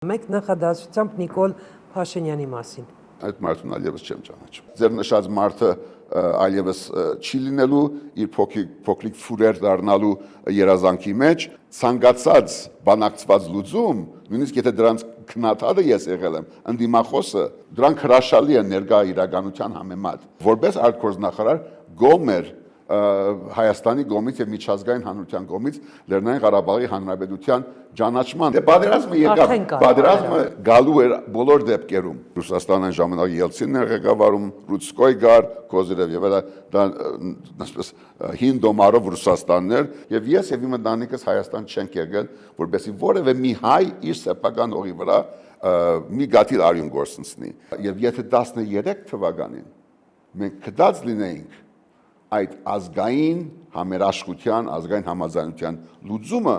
Մեկ նախադասությամբ Նիկոլ Փաշինյանի մասին։ Այդ մարդուն այլևս չեմ ճանաչում։ Ձեր նշած մարդը այլևս չի լինելու իր փոքրիկ ֆուրեր դառնալու երազանքի մեջ, ցանկացած բանակցված լուծում, նույնիսկ եթե դրանց քննադատը ես եղել եմ, ընդդիմախոսը, դրանք հրաշալի են ներկա իրականության համեմատ։ Որպես արտգործնախարար գոհ էր Հայաստանի կողմից եւ միջազգային հանրության կողմից Լեռնային Ղարաբաղի Հանրապետության ճանաչման։ Պատերազմը եկավ, պատերազմը գալու էր բոլոր դեպքերում։ Ռուսաստանը ժամանակ Ելցինն էր ղեկավարում, Ռուցկոյ գար, Կոզիրև եւ դա ասես հին դոմարով Ռուսաստանն էր եւ ես եւ իմ ընտանիքս Հայաստան չենք եկել, որովհետեւ որևէ մի հայ իր սեփական օղի վրա մի գաթիլ արյուն գործընծնի։ Եվ եթե 13 թվականին մենք կդած լինեինք այդ ազգային համերաշխության, ազգային համաձայնության լուծումը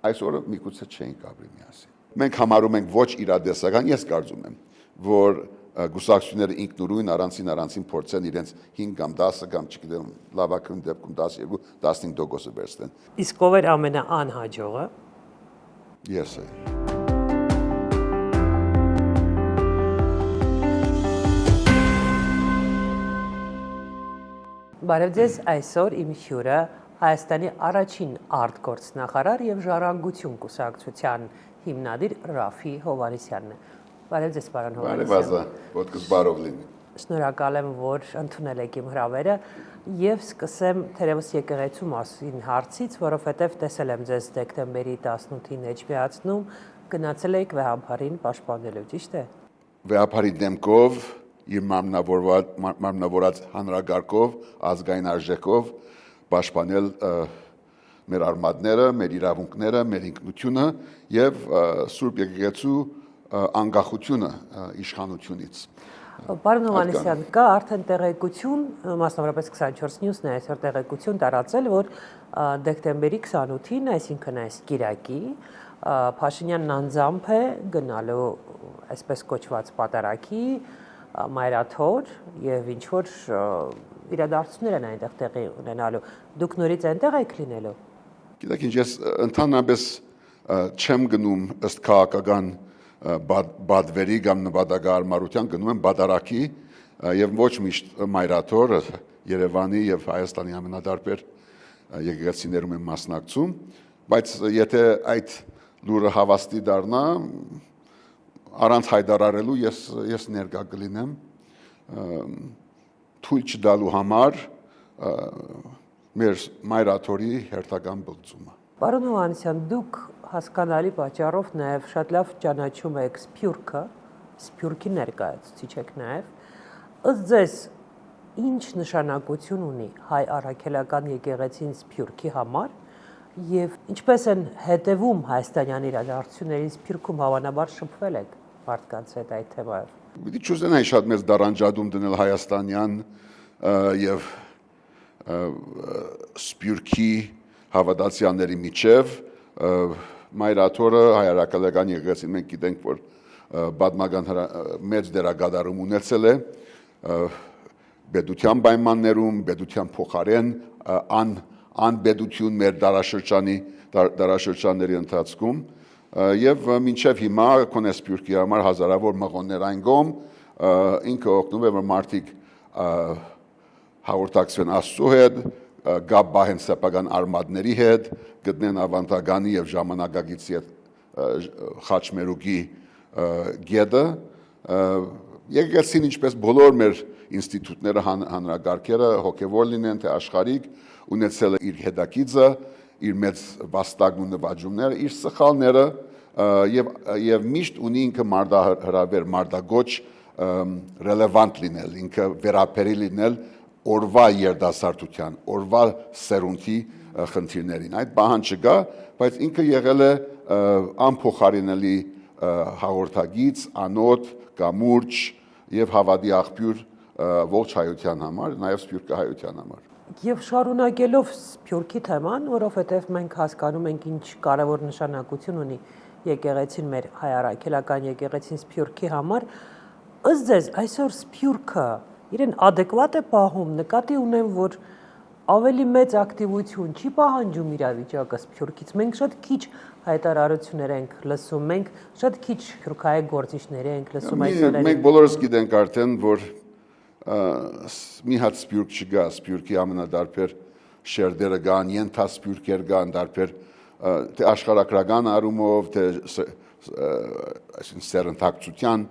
այսօրը միգուցե չէինք ապրի միասին։ Մենք համարում ենք ոչ իրադեսական, ես կարծում եմ, որ գուսակցությունները ինքնուրույն առանցին փորձեն իրենց 5 կամ 10 կամ չգիտեմ լավագույն դեպքում 12-15% վերցնեն։ Իսկ ով էր ամենաանհաջողը։ Ես եմ։ Բարև ձեզ, այսօր իմ հյուրը Հայաստանի առաջին արտգործնախարար եւ ժառանգություն կուսակցության հիմնադիր Ռաֆի Հովհաննիսյանն է։ Բարև ձեզ, պարոն Հովհաննիսյան։ Բարև, ոտքս բարով լինի։ Շնորհակալ եմ, որ ընդունել եք իմ հրավերը եւ սկսեմ թերևս եկեղեցու մասին հարցից, որովհետեւ տեսել եմ ձեզ դեկտեմբերի 18-ին Էջմիածնում, գնացել եք վեհապարին պաշտպանելու, ճիշտ է։ Վեհապարի դեմքով իր մարմնավորած հանրագարկով, ազգային արժեքով պաշտպանել մեր արմատները, մեր իրավունքները, մեր ինքնությունը եւ Սուրբ Եկեղեցու անկախությունը իշխանությունից։ Պարոն Հովհաննիսյան, կա արդեն տեղեկություն, մասնավորապես 24 News-ն է այսօր տեղեկություն տարածել, որ դեկտեմբերի 28-ին, այսինքն այս կիրակի, Փաշինյանն անձամբ է գնալու այսպես կոչված պատարագի մայրաթոր եւ ինչ որ իրադարձություններ են այնտեղ տեղի ունենալու։ Դուք նորից այնտեղ եք լինելու։ Գիտեք ինչ, ես ընդհանրապես չեմ գնում ըստ քաղաքական բադվերի կամ նպատակահարմարության, գնում եմ պատարագի եւ ոչ միշտ մայրաթոր Երևանի եւ Հայաստանի ամենադարբեր եկեղեցիներում եմ մասնակցում, բայց եթե այդ լուրը հավաստի դառնա, առանց հայտարարելու ես ներկա կլինեմ թույլ չտալու համար մեր մայրաթորի հերթական բլծումը։ Պարոն Հովհաննիսյան, դուք հասկանալի պատճառով նաև շատ լավ ճանաչում եք Սփյուռքի ներկայացուցիչ եք նաև։ Ըստ ձեզ ինչ նշանակություն ունի հայ առաքելական եկեղեցին Սփյուռքի համար եւ ինչպես են հետևում հայաստանյան իրադարձություններին Սփյուռքում, հավանաբար շփվել եք մարդկանց հետ այդ թեմայով։ Պիտի չուզենայի շատ մեծ դարանջադում դնել հայաստանյան եւ Սփյուռքի հավատացյալների միջև մայրաթորը հայ առաքելական եկեղեցին մենք գիտենք, որ պատմական մեծ դերակատարում ունեցել է պետության պայմաններում, պետության փոխարեն անպետություն մեր դարաշրջանների ընթացքում եւ մինչեւ հիմա կոնե Սփյուռքի համար հազարավոր մղոններ այն կողմ ինքը օգնում է որ մարդիկ հաղորդակցվեն Աստծո հետ, գապ բահեն սեփական արմատների հետ, գտնեն ավանդականի եւ ժամանակակից խաչմերուկի գետը եկեղեցին ինչպես բոլոր մեր ինստիտուտները հանրագարքերը հոգեվոր լինեն թե աշխարհիկ ունեցել է իր հետաքիծը իր մեծ վաստակն ու նվաճումները, իր սխալները եւ միշտ ունի ինքը մարդահրավեր, մարդագոչ ռելևանտ լինել, ինքը վերաբերի լինել օրվա երդասարտության, օրվա սերունդի խնդիրներին։ Այդ պահանջը կա, բայց ինքը եղել է անփոխարինելի հաղորդագիծ, անոթ, կամուրջ եւ հավատի աղբյուր ողջ հայության համար, նաեւ Սփյուռքի հայության համար։ Եվ շարունակելով Սփյուռքի թեման, որովհետև մենք հասկանում ենք ինչ կարևոր նշանակություն ունի եկեղեցին մեր հայ առաքելական եկեղեցին Սփյուռքի համար, ըստ ձեզ այսօր Սփյուռքը իրեն adekvat է պահում, նկատի ունեմ, որ ավելի մեծ ակտիվություն չի պահանջում իրավիճակը Սփյուռքից։ Մենք շատ քիչ հայտարարություններ ենք լսում, մենք շատ քիչ սփյուռքահայ գործիչներ ենք լսում այս օրերին։ Մենք բոլորս գիտենք արդեն, որ մի հատ սփյուռք չկա, սփյուռքի ամենադարբեր շերտերը կան, ենթասփյուռքեր կան, դարբեր թե աշխարհակրական առումով, թե այսինքն սերընթակցության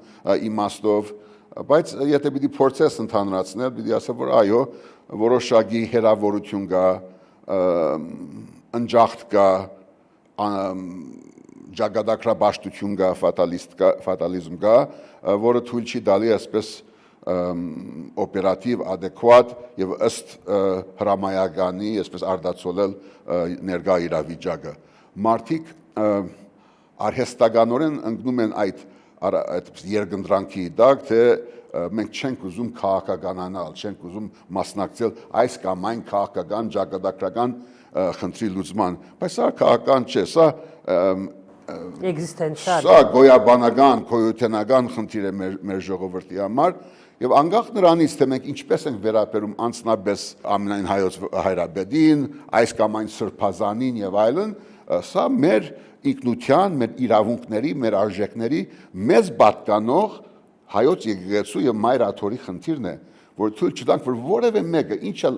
իմաստով, բայց եթե պիտի փորձես ընդհանրացնել, պիտի ասեմ, որ այո, որոշակի հերավորություն կա, ընջախտ կա, ճակատագրաբաշխություն կա, ֆատալիզմ կա, որը թույլ չի տալի այսպես օպերատիվ, adekvat եւ ըստ հրամայականի, այսպես արդացոլել ներկա իրավիճակը։ Մարդիկ արհեստականորեն ընկնում են այդ երկընտրանքի տակ, թե մենք չենք ուզում քաղաքականանալ, չենք ուզում մասնակցել այս կամ այն քաղաքական, ճակատագրական խնդրի լուծման, բայց սա քաղաքական չէ, սա էգզիստենցիալ։ Սա գոյաբանական, գոյութենական խնդիր է մեր ժողովրդի համար եւ անկախ նրանից, թե մենք ինչպես ենք վերաբերում անձնապես ամենայն հայոց հայրաբեդին, այս կամ այն սրբազանին եւ այլն, սա մեր ինքնության, մեր իրավունքների, մեր արժեքների մեծ պատկանող հայոց եկեղեցու եւ մայր աթոռի խնդիրն է, որ թույլ չտանք, որ որևէ մեկը ինչ էլ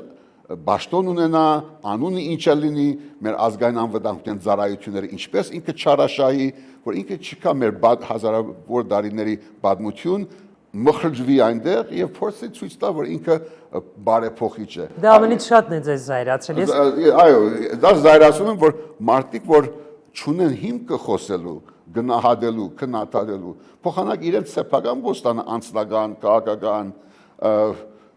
բաշտոն ունենա, անունը ինչ էլ լինի, մեր ազգային անվտանգության ծառայությունները ինչպես ինքը չարաշահի, որ ինքը չկա մեր հազարավոր տարիների պատմություն, մխրճվի այնտեղ եւ փորձի ցույց տա, որ ինքը բարեփոխիչ է։ Դա ամենից շատն է ձեզ զայրացրել։ Այո, դա զայրացում եմ, որ մարդիկ, որ չունեն հիմքը խոսելու, գնահատելու, քննադատելու, փոխանակ իրենց սեփական ոստանը անձնական, քաղաքական,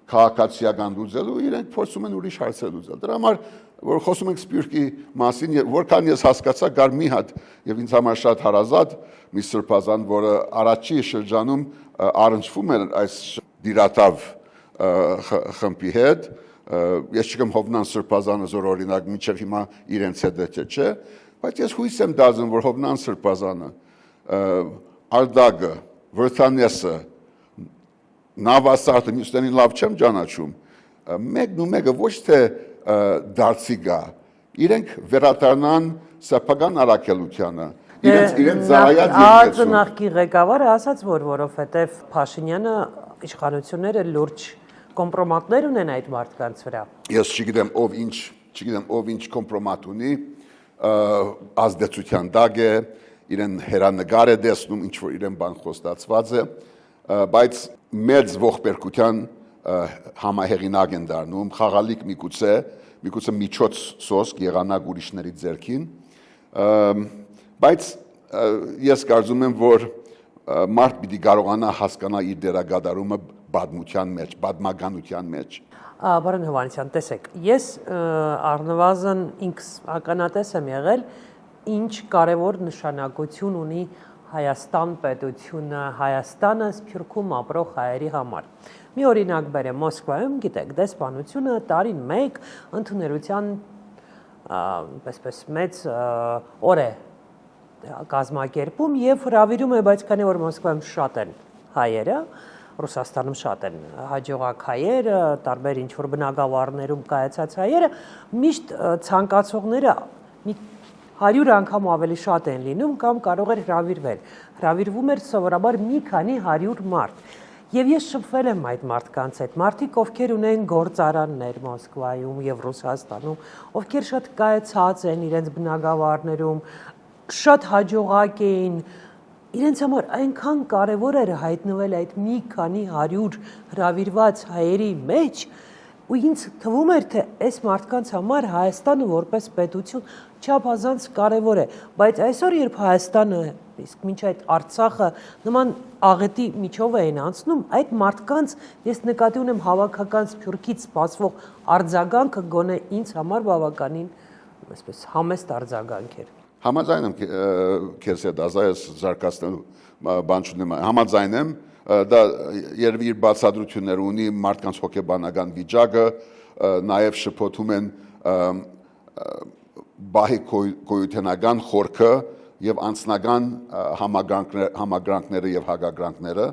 քաղաքացիական լուծելու, իրենք փորձում են ուրիշ հարցեր լուծել։ Դրա համար, որ խոսում ենք Սփյուռքի մասին, որքան ես հասկացա, կար մի հատ եւ ինձ համար շատ հարազատ մի սրբազան, որը առաջի շրջանում առնչվում էր այս դիրատավ խմբի հետ, ես չգիտեմ Հովնան Սրբազանը զոր օրինակ մինչև հիմա իրենց հետ է չէ, բայց ես հույս եմ դազում, որ Հովնան Սրբազանը, Ալդագը, Վրթանեսը, Նավասարտը, մյուսներին լավ չեմ ճանաչում, մեկն ու մեկը ոչ թե դարձի գա, իրենք վերադառնան սեփական առաքելությանը, իրենց զարայած ԱԱԾ նախկին ղեկավարը ասաց, որ որովհետև Փաշինյանը իշխանությունները լուրջ կոմպրոմատներ ունեն այդ մարդկանց վրա։ Ես չգիտեմ ով ինչ կոմպրոմատ ունի, ազդեցության տակ է, իրեն հերանեկար է տեսնում, ինչ որ իրեն բան խոստացված է, բայց մեծ ողբերգության համահեղինակ են դառնում, խաղալիք միգուցե միջոց սոսկ եղանակ ուրիշների ձեռքին, բայց ես կարծում եմ, որ մարդ պիտի կարողանա հասկանա իր դերակատարումը պատմության մեջ, պատմականության մեջ։ Պարոն Հովհաննիսյան, տեսեք, ես առնվազն ինքս ականատես եմ եղել, ինչ կարևոր նշանակություն ունի Հայաստան պետությունը, Հայաստանը Սփյուռքում ապրող հայերի համար։ Մի օրինակ բերեմ, Մոսկվայում, գիտեք, դեսպանությունը տարին մեկ ընդունելության այսպես մեծ օր է կազմակերպում եւ հրավիրում է, բայց քանի որ Մոսկվայում շատ են հայերը, Ռուսաստանում շատ են հաջողակ հայերը, տարբեր ինչ-որ բնակավարներում կայացած հայերը, միշտ ցանկացողները մի 100 անգամ ավելի շատ են լինում կամ կարող էր հրավիրվել։ Հրավիրվում էր սովորաբար մի քանի 100 մարդ։ Եվ ես շփվել եմ այդ մարդկանց հետ, մարդիկ, ովքեր ունեն գործարաններ Մոսկվայում եւ Ռուսաստանում, ովքեր շատ կայացած են իրենց բնակավարներում, շատ հաջողակ էին, իրենց համար այնքան կարևոր էր հայտնվել այդ մի քանի 100 հրավիրված հայերի մեջ, ու ինձ թվում էր, թե այս մարդկանց համար Հայաստանը որպես պետություն չափազանց կարևոր է, բայց այսօր երբ Հայաստանը, իսկ մինչ այդ Արցախը նման աղետի միջով էին անցնում, այդ մարդկանց ես նկատի ունեմ հավաքական Սփյուռքից սպասվող արձագանքը գոնե ինձ համար բավականին այսպես համեստ արձագանք էր։ Համաձայն եմ քեզ հետ, ազայս զարգացնելու բան չունեմ, համաձայն եմ, դա երևի իր բացատրությունները ունի մարդկանց հոգեբանական վիճակը, նաև շփոթում են բահի գոյութենական խորքը եւ անձնական համագրանքները եւ հակագրանքները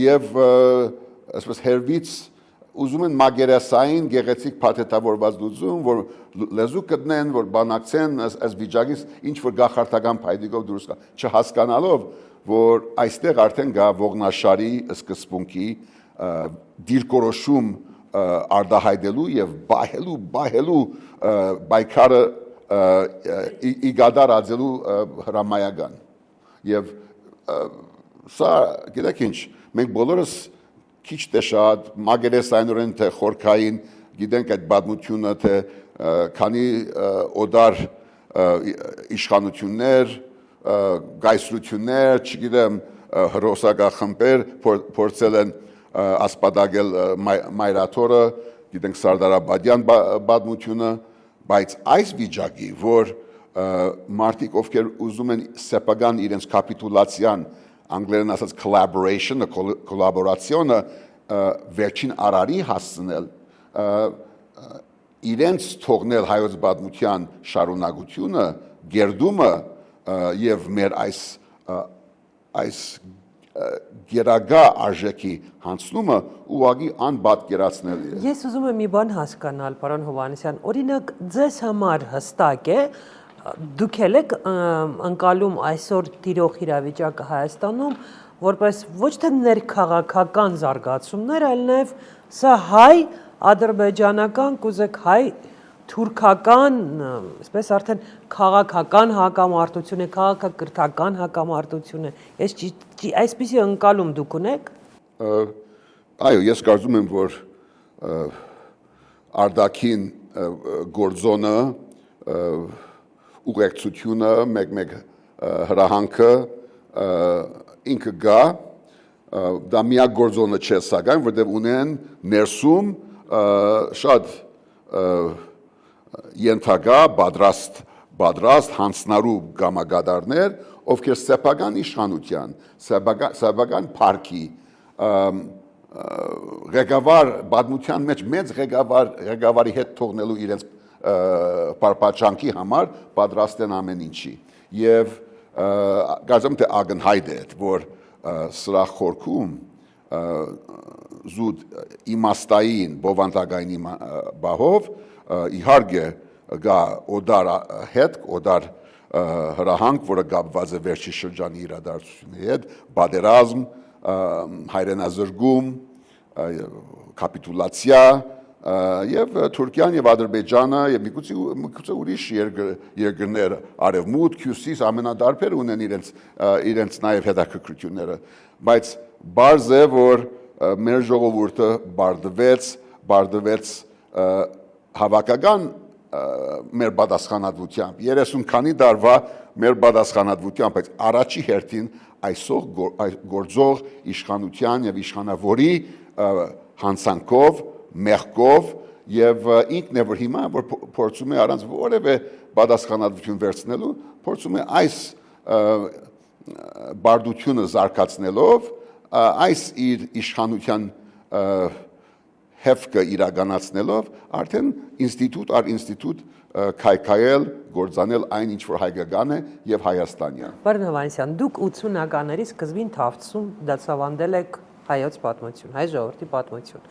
եւ այսպես հերվից ուզում են մագերեսային գեղեցիկ փաթեթավորված լուծում, որ լեզու գտնեն, որ բանակցեն այս վիճակից ինչ որ գախարտական փայտիկով դուրս գա, չհասկանալով, որ այստեղ արդեն գա ողնաշարի սկզբունքի դիրքորոշում արդահայտելու եւ բահելու բայկարը իգադար ածելու հրամայական եւ սա գիտեք ինչ մենք բոլորս քիչ թե շատ մագերեսայինորեն թե խորքային գիտենք այդ բադմությունը թե քանի օդար իշխանություններ գայսրություններ չգիտեմ հրոսակախմբեր փորձել են ասպատակել մայրաթորը գիտենք Սարդարաբադյան բադմությունը բայց այս վիճակի որ մարդիկ ովքեր ուզում են սեփական իրենց կապիտուլացիան անգլերեն ասած collaboration, collaboration-ը վերջին արարի հասցնել իրենց թողնել հայոց պատմության շարունակությունը, գերդումը եւ մեր այս գերագա արժեքի հանցնումը ուղղակի անպատկերացնելի է։ Ես ուզում եմ մի բան հասկանալ, պարոն Հովհաննիսյան, օրինակ ձեզ համար հստակ է դուք եք ընկալում այսօր տիրող իրավիճակը Հայաստանում որպես ոչ թե ներքաղաքական զարգացումներ, այլ նաև սա հայ ադրբեջանական, կուզեք հայ թուրքական, այսպես արդեն քաղաքական հակամարտություն է, քաղաքակրթական հակամարտություն է։ Ես այսպիսի ընկալում դուք ունեք։ Այո, ես կարծում եմ, որ արդակին գործոնը ուղեկցությունը, մեկ հրահանքը ինքը գա, դա միակ գործոնը չէ սակայն, որտեղ ունեն ներսում շատ ենթակա պատրաստ հանցնարու գամագադարներ, ովքեր սեփական իշխանության, սեփական փառքի ղեկավար պատմության մեջ մեծ ղեկավարի հետ թողնելու իրենց պարպաճանքի համար պատրաստ են ամեն ինչի եւ կարծում թե ակնհայտ է որ սրա խորքում զուտ իմաստային բովանդակային բահով իհարկե գա օդար հետ օդար հրահանգ որը կապված է վերջի շրջանի իրադարձությունների հետ բادرազմ հայրենազրկում կապիտուլացիա եւ Թուրքիան եւ Ադրբեջանը եւ միգուցե ուրիշ երկրներ արևմուտք, հյուսիս ամենադարբեր ունեն իրենց նաեւ հետաքրքրությունները, բայց բարձ է որ մեր ժողովուրդը բարդվեց հավաքական մեր պատասխանատվությամբ 30 քանի տարվա մեր պատասխանատվությամբ, բայց առաջի հերթին այսօր գործող իշխանության եւ իշխանավորի հանցանքով մեղքով եւ ինքն է որ հիմա որ փորձում է առանց որևէ պատասխանատվություն վերցնելու փորձում է այս բարդությունը զարգացնելով այս իր իշխանության հեֆկը իրականացնելով արդեն ինստիտուտ առ ինստիտուտ քայքայել գործանել այն ինչ որ հայկական է եւ հայաստանյան։ Պարոն Հովհաննիսյան, դուք 80-ականների սկզբին Թավցում դասավանդել եք հայոց պատմություն, հայ ժողովրդի պատմություն։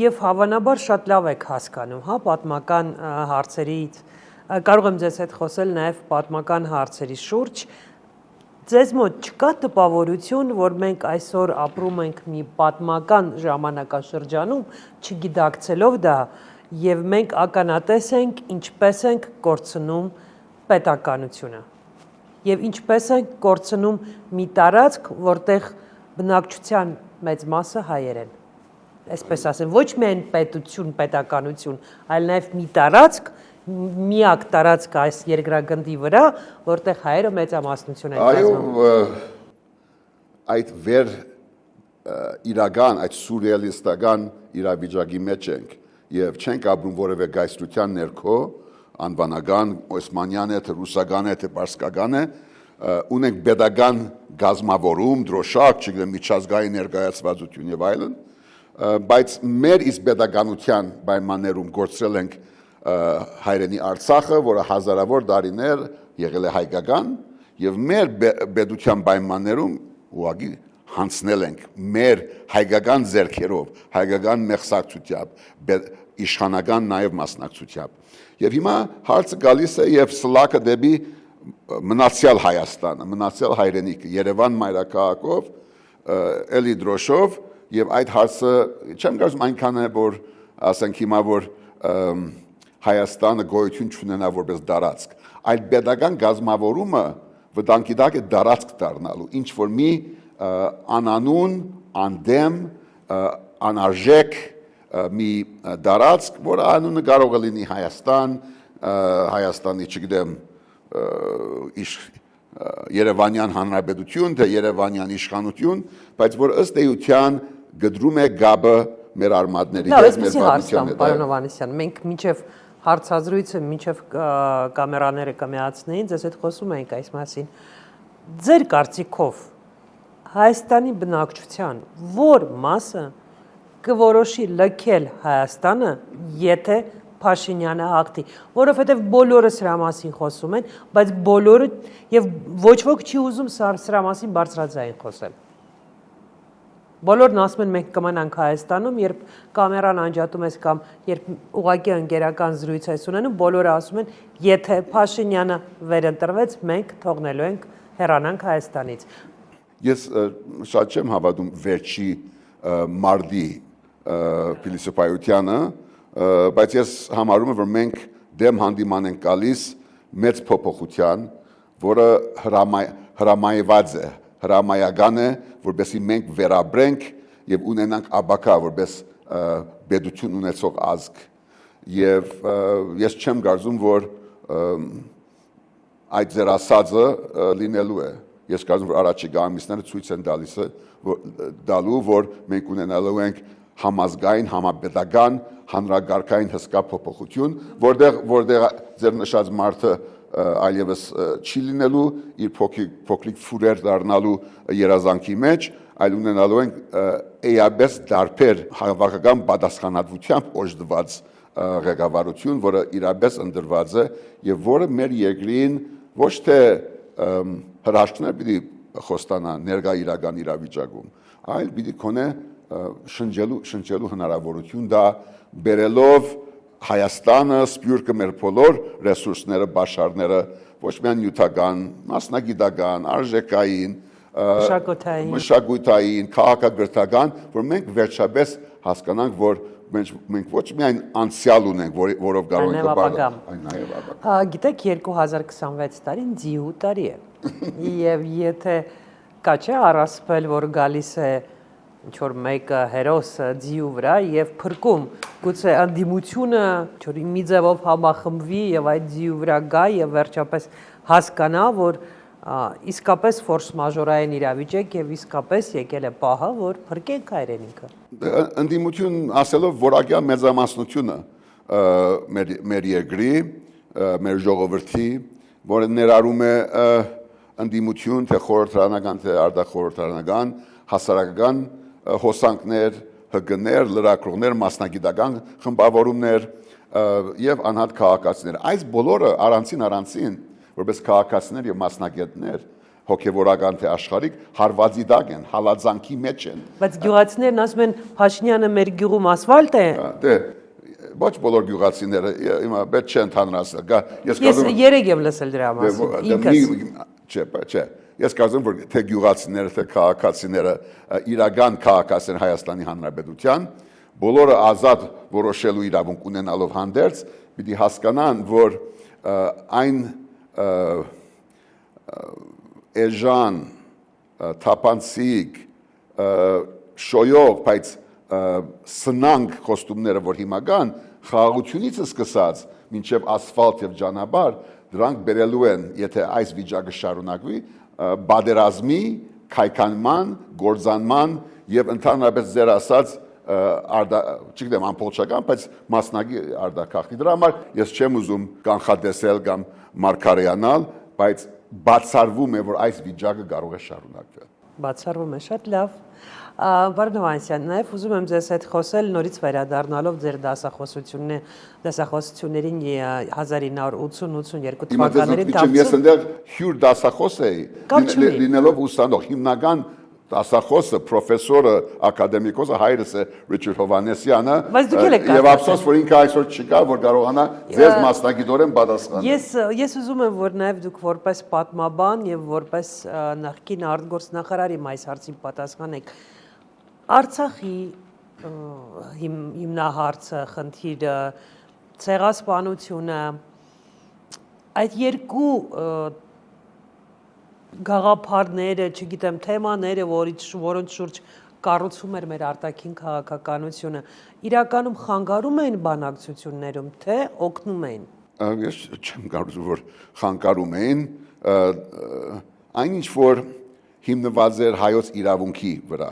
Եվ հավանաբար շատ լավ եք հասկանում, հա, պատմական հարցերից, կարող եմ ձեզ հետ խոսել նաև պատմական հարցերի շուրջ, ձեզ մոտ չկա տպավորություն, որ մենք այսօր ապրում ենք մի պատմական ժամանակաշրջանում, չգիտակցելով դա, եւ մենք ականատես ենք, ինչպես ենք կորցնում պետականությունը, եւ ինչպես ենք կորցնում մի տարածք, որտեղ բնակչության մեծ մասը հայեր են։ Այսպես ասեմ, ոչ միայն պետություն, պետականություն, այլ նաև մի տարածք, միակ տարածք այս երկրագնդի վրա, որտեղ հայերը մեծամասնություն են կազմում։ Այո, այդ վեր իրական, այդ սուրեալիստական իրավիճակի մեջ ենք եւ չենք ապրում որևէ գայստրության ներքո, անվանական, օսմանյան է, թե ռուսական է, թե պարսկական է, ունենք pedagogan գազմավորում, դրոշակ, չգիտեմ, միջազգային ներկայացվածություն եւ այլն, բայց մեր իսկ pedagoganության պայմաններում գործել ենք հայրենի Արցախը, որը հազարավոր տարիներ եղել է հայկական, եւ մեր պետության պայմաններում ուղղակի հանցնել ենք մեր հայկական ձեռքերով, հայկական մեղսակցությամբ, իշխանական նաև մասնակցությամբ։ Եվ հիմա հարցը գալիս է եւ սլակը դեպի մնացյալ Հայաստանը, մնացյալ հայրենիքը, Երևան մայրաքաղաքով, էլի դրոշով եւ այդ հարցը չեմ կարծում այնքան է, որ ասենք հիմա որ Հայաստանը գոյություն չունենա որպես դարածք, այլ pedagogan գազམավորումը վտանգի տակ է դարածք դառնալու, ինչ որ մի անանուն, անդեմ, անարժեք մի դարածք, որը անունը կարող է լինի Հայաստան, Հայաստանի, չգիտեմ, Երևանյան Հանրապետություն, թե Երևանյան իշխանություն, բայց որ ըստ էության գդրում է գաբը մեր արմատների հետ, մեր պատմության հետ։ Պարոն Հովհաննիսյան, մենք մինչև հարցազրույցը, մինչև կամերաները կմիացնեին, ձեզ հետ խոսում էինք այս մասին։ Ձեր կարծիքով Հայաստանի բնակչության որ մասը կորոշի լքել Հայաստանը, եթե Փաշինյանը հաղթի, որովհետև բոլորը սրա մասին խոսում են, բայց բոլորը եւ ոչ ոք չի ուզում սրա մասին բարձրաձայն խոսել։ Բոլորն ասում են մենք կմնանք Հայաստանում, երբ կամերան անջատում ես կամ երբ ուղղակի ընկերական զրույց ես ունենում, բոլորը ասում են, եթե Փաշինյանը վերընտրվեց, մենք թողնելու ենք հեռանանք Հայաստանից։ Ես շատ չեմ հավատում վերջի մարտի փիլիսոփայությանը, բայց ես համարում եմ, որ մենք դեմ հանդիման ենք գալիս մեծ փոփոխության, որը հրամայված է, հրամայական է, որպեսզի մենք վերաբրենք եւ ունենանք աբակա որպես պետություն ունեցող ազգ եւ ես չեմ կարծում, որ այդ ձեր ասածը լինելու է։ Ես կարծում որ առաջիկա ամիսները ցույց են տալու, որ մենք ունենալու ենք համազգային, համապետական, հանրագարքային հսկա փոփոխություն, որտեղ ձեր նշած մարդը այլևս չի լինելու իր փոքրիկ ֆուրեր դառնալու երազանքի մեջ, այլ ունենալու ենք էյաբես դարբեր հավաքական պատասխանատվությամբ օժտված ղեկավարություն, որը իրապես ընդրված է եւ որը մեր երկրին ոչ թե հրաշքներ պիտի խոստանա ներկա իրական իրավիճակում, այլ պիտի կոնե շնչելու հնարավորություն դա բերելով Հայաստանը, սփյուռքը մեր բոլոր ռեսուրսները, բաշարները, ոչ միայն նյութական, մասնագիտական, արժեքային, մշակութային, քաղաքագրթական, որ մենք վերջապես հասկանանք, որ մենք ոչ միայն անցյալ ունենք, որով կարող ենք ապագա, այլ նաև ապագա։ Գիտեք, 2026 տարին ձիու տարի է։ Եվ եթե կա չէ առասպել, որ գալիս է ինչ-որ մեկը հերոսը ձիու վրա եւ փրկում, գուցե անդիմությունը ինչ-որ մի ձևով համախմբվի եւ այդ ձիու վրա գա եւ վերջապես հասկանա, որ իսկապես ֆորս մաժորային իրավիճակ եւ իսկապես եկել է պահը, որ փրկենք հայրենիքը։ Անդիմություն ասելով որակյալ մեծամասնությունը մեր երկրի, մեր ժողովրդի, որը ներառում է անդիմություն, թե խորհրդարանական, թե արտախորհրդարանական, հասարակական հոսանքներ, հգներ, լրագրողներ, մասնագիտական խմբավորումներ եւ անհատ քաղաքացիներ։ Այս բոլորը առանցին, որպես քաղաքացիներ եւ մասնագետներ, հոգեվորական թե աշխարհիկ հարվածի տակ են, հալածանքի մեջ են։ Բայց գյուղացիներն ասում են Փաշինյանը մեր գյուղում ասֆալտ է։ Դե ոչ բոլոր գյուղացիները հիմա պետք չէ ընդհանրացնել։ Ես երեք եմ լսել դրա մասին։ Ինքս։ Չէ։ Ես կարծում որ թե գյուղացիները, թե քաղաքացիները իրական քաղաքացիներ Հայաստանի Հանրապետության բոլորը ազատ որոշելու իրավունք ունենալով հանդերձ պիտի հասկանան, որ այն էժան, թափանցիկ, շոյող, բայց սնանկ խոստումները, որ հիմա կան, խաղաղությունից սկսած մինչև ասֆալտ եւ ճանապարհ, դրանք բերելու են, եթե այս վիճակը շարունակվի, բادرազմի, քայքանման, գործանման եւ ընդհանրապես ձեր ասած չգիտեմ ամբողջական, բայց մասնագի արտակարգի դրա համար ես չեմ ուզում կանխատեսել կամ մարգարեանալ, բայց բացառվում է, որ այս վիճակը կարող է շարունակվել։ Բացառվում է, շատ լավ։ Պարոն Հովհաննիսյան, նաև ուզում եմ ձեզ հետ խոսել նորից վերադառնալով ձեր դասախոսություններին 1980-82 թվականներին։ Ես այնտեղ հյուր դասախոս էի, լինելով ուսանող, հիմնական դասախոսը, պրոֆեսորը, ակադեմիկոսը հայրս է Ռիչարդ Հովհաննեսյանը, եւ ափսոս որ ինքը այսօր չկա, որ կարողանա ձեզ մասնագիտորեն պատասխանել։ Ես ուզում եմ, որ նաեւ դուք որպես պատմաբան եւ որպես նախկին արտգործնախարար իմ այս հարցին պատասխանեք։ Արցախի հիմնահարցը, խնդիրը, ցեղասպանությունը, այդ երկու գաղափարները, չգիտեմ, թեմաները, որոնց շուրջ կառուցվում էր մեր արտաքին քաղաքականությունը, իրականում խանգարում էին բանակցություններում, թե օգնում էին։ Ես չեմ կարծում, որ խանգարում էին, այնինչ որ հիմնված էր հայոց իրավունքի վրա,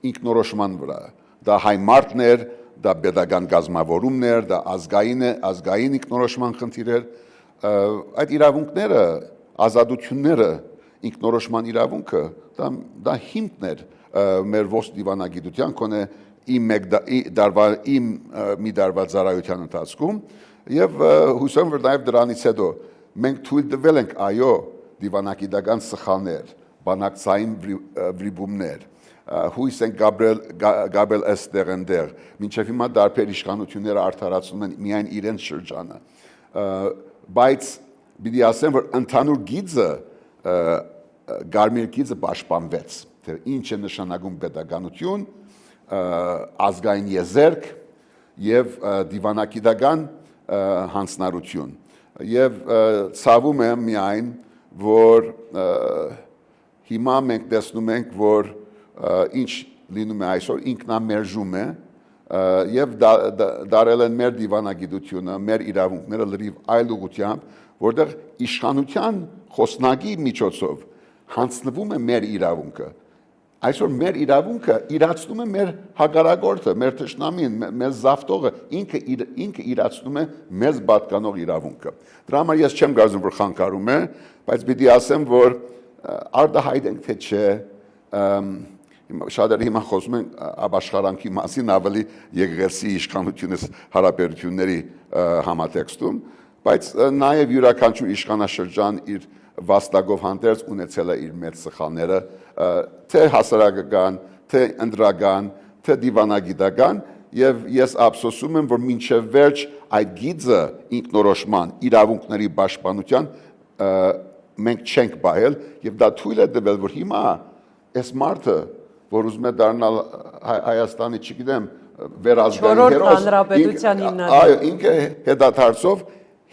ինքնորոշման վրա, դա հայ մարդն էր, դա pedagogan գազམավորումներ, դա ազգային ինքնորոշման խնդիր էր, այդ իրավունքները, ազատությունները, ինքնորոշման իրավունքը, դա հիմքն էր մեր ողջ դիվանագիտության, կոնե իմ մի դարվա ծառայության ընթացքում, եւ հուսով եմ, որ նաեւ դրանից հետո մենք թույլ տվել ենք այո դիվանագիտական սխալներ, բանակցային վրիպումներ, հույս ենք գաբել այստեղ ընդեղ, մինչև հիմա դարբեր իշխանությունները արդարացնում են միայն իրենց շրջանը, բայց պիտի ասեմ, որ ընդհանուր գիծը Գարմիր գիծը պաշտպանվեց, թե ինչ է նշանակում pedagoganություն, ազգային եզերք եւ դիվանագիտական հանձնարարություն։ Եվ ցավում եմ միայն, որ հիմա մենք տեսնում ենք, որ ինչ լինում է այսօր ինքնամերժում է եւ դարել են մեր դիվանագիտությունը, մեր իրավունքները լրիվ այլ ուղղությամբ, որտեղ իշխանության խոսնակի միջոցով հանձնվում է մեր իրավունքը։ Այսօր մեր իրավունքը իրացնում է մեր հակառակորդը, մեր թշնամին, մեր զավթողը, ինքը իրացնում է մեզ պատկանող իրավունքը։ Դրա համար ես չեմ կարծում, որ խանգարում է, բայց պիտի ասեմ, որ արտահայտ ենք, թե չէ, շատերը հիմա խոսում են ապաշխարանքի մասին ավելի եկեղեցի իշխանությունից հարաբերությունների համատեքստում, բայց նաև յուրաքանչյուր իշխանաշրջան իր վաստակով հանդերձ ունեցել է իր մեծ սխալները, թե հասարակական, թե ընդրական, թե դիվանագիտական, եւ ես ափսոսում եմ, որ մինչև վերջ այդ գիծը ինքնորոշման, իրավունքների պաշտպանության մենք չենք պահել, եւ դա թույլ է տվել, որ հիմա այս մարդը, որ ուզում է դառնալ Հայաստանի, չգիտեմ, վերազգային հերոս, այո, ինքը հետադարձով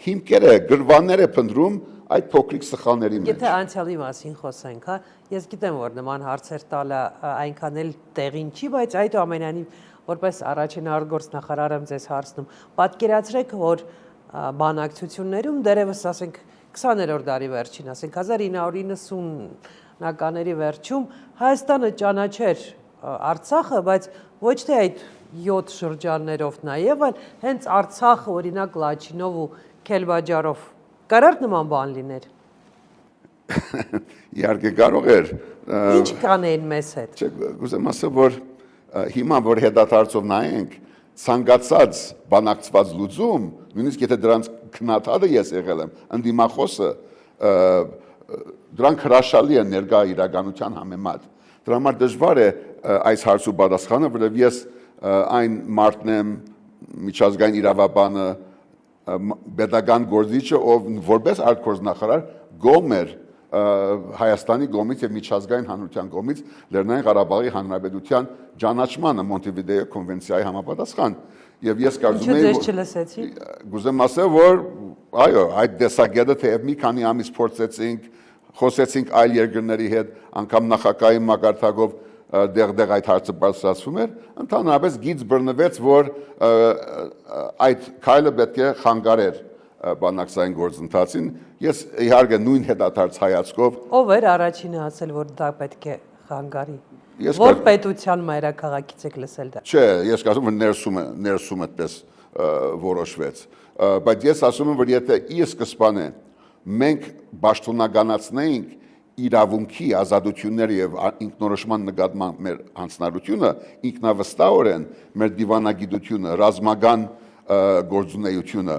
հիմքեր է, գրվաններ է փնտրում այդ փոքրիկ սխալների մեջ։ Եթե անցյալի մասին խոսենք, հա, ես գիտեմ, որ նման հարցեր տալը այնքան էլ տեղին չի, բայց այդուամենայնիվ որպես առաջին արտգործնախարար եմ ձեզ հարցնում, պատկերացրեք, որ բանակցություններում դերևս ասենք 20-րդ դարի վերջին, ասենք 1990-ականների վերջում Հայաստանը ճանաչեր Արցախը, բայց ոչ թե այդ 7 շրջաններով նաև, այլ հենց Արցախը օրինակ Լաչինով ու Քելբաջարով կարար նման բան լիներ։ Իհարկե կարող էր։ Ինչ կանեին մեզ հետ։ Չէ, գուցեմ ասեմ, որ հիմա որ հետադարձով նայենք, ցանկացած բանակցված լուծում, նույնիսկ եթե դրանց քննադատը ես եղել եմ, ընդդիմախոսը, դրանք հրաշալի են ներկա իրականության համեմատ։ Դրա համար դժվար է այս հարցու պատասխանը, որովհետև ես այն մարդն եմ, միջազգային իրավաբանը, pedagogan գործիչը, ով որպես արտգործնախարար գոմ էր Հայաստանի կողմից եւ միջազգային հանրության կողմից Լեռնային Ղարաբաղի Հանրապետության ճանաչմանը Մոնտեվիդեո կոնվենցիայի համապատասխան։ Եվ ես կարծում եմ, գուզեմ ասել, որ այո, այդ դեսագետը թեև մի քանի ամիս փորձեցինք, խոսեցինք այլ երկրների հետ, անգամ նախագահի մակարդակով դեղ այդ հարցը բարձրացվում էր, ընդհանրապես գիծ բռնվեց, որ այդ քայլը պետք է խանգարեր բանակցային գործընթացին։ Ես իհարկե նույն հետադարձ հայացքով ով էր առաջինը ասել, որ դա պետք է խանգարի։ Որ պետության մայրաքաղաքից եք լսել դա։ Չէ, ես կարծում եմ, որ ներսում այդպես որոշվեց։ Բայց ես ասում եմ, որ եթե ի սկզբանե մենք պաշտոնականացնեինք իրավունքի ազատությունները եւ ինքնորոշման նկատմամբ մեր հանձնարարությունը, ինքնավստահորեն մեր դիվանագիտությունը, ռազմական գործունեությունը,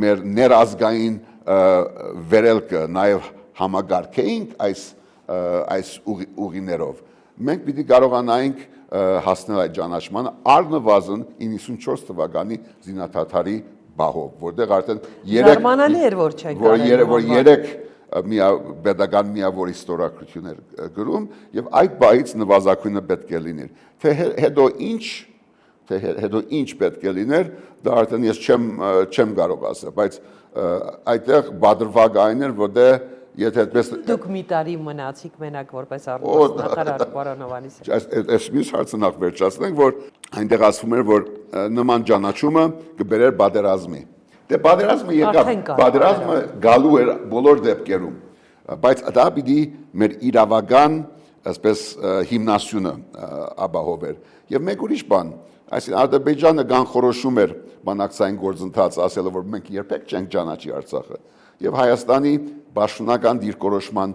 մեր ներազգային վերելքը նաև համագարկեինք այս ուղիներով, մենք պիտի կարողանայինք հասնել այդ ճանաչմանը առնվազն 94 թվականի զինադադարի բահով, որտեղ արդեն Զարմանալի էր, որ չեն երեք պետական միավոր ստորագրություն էր գրում եւ այդ բայից նվազագույնը պետք է լիներ։ Թե հետո ինչ պետք է լիներ, դա արդեն ես չեմ կարող ասել, բայց այդտեղ բادرվագ այն էր, որտեղ եթե այդպես դուք մի տարի մնացիք մենակ որպես արտգործնախարար պարոն Հովհաննիսյան։ Այս մյուս հարցը նախ վերջացնենք, որ այնտեղ ասվում էր, որ նման ճանաչումը կբերեր բادرազմի։ Դե բادرազմը եկավ, բادرազմը գալու էր բոլոր դեպքերում, բայց դա պիտի մեր իրավական, այսպես հիմնասյունը ապահովեր։ Եվ մեկ ուրիշ բան, այսինքն Ադրբեջանը կանխորոշում էր բանակցային գործընթաց, ասելով որ մենք երբեք չենք ճանաչի Արցախը։ Եվ Հայաստանի պաշտոնական դիրքորոշման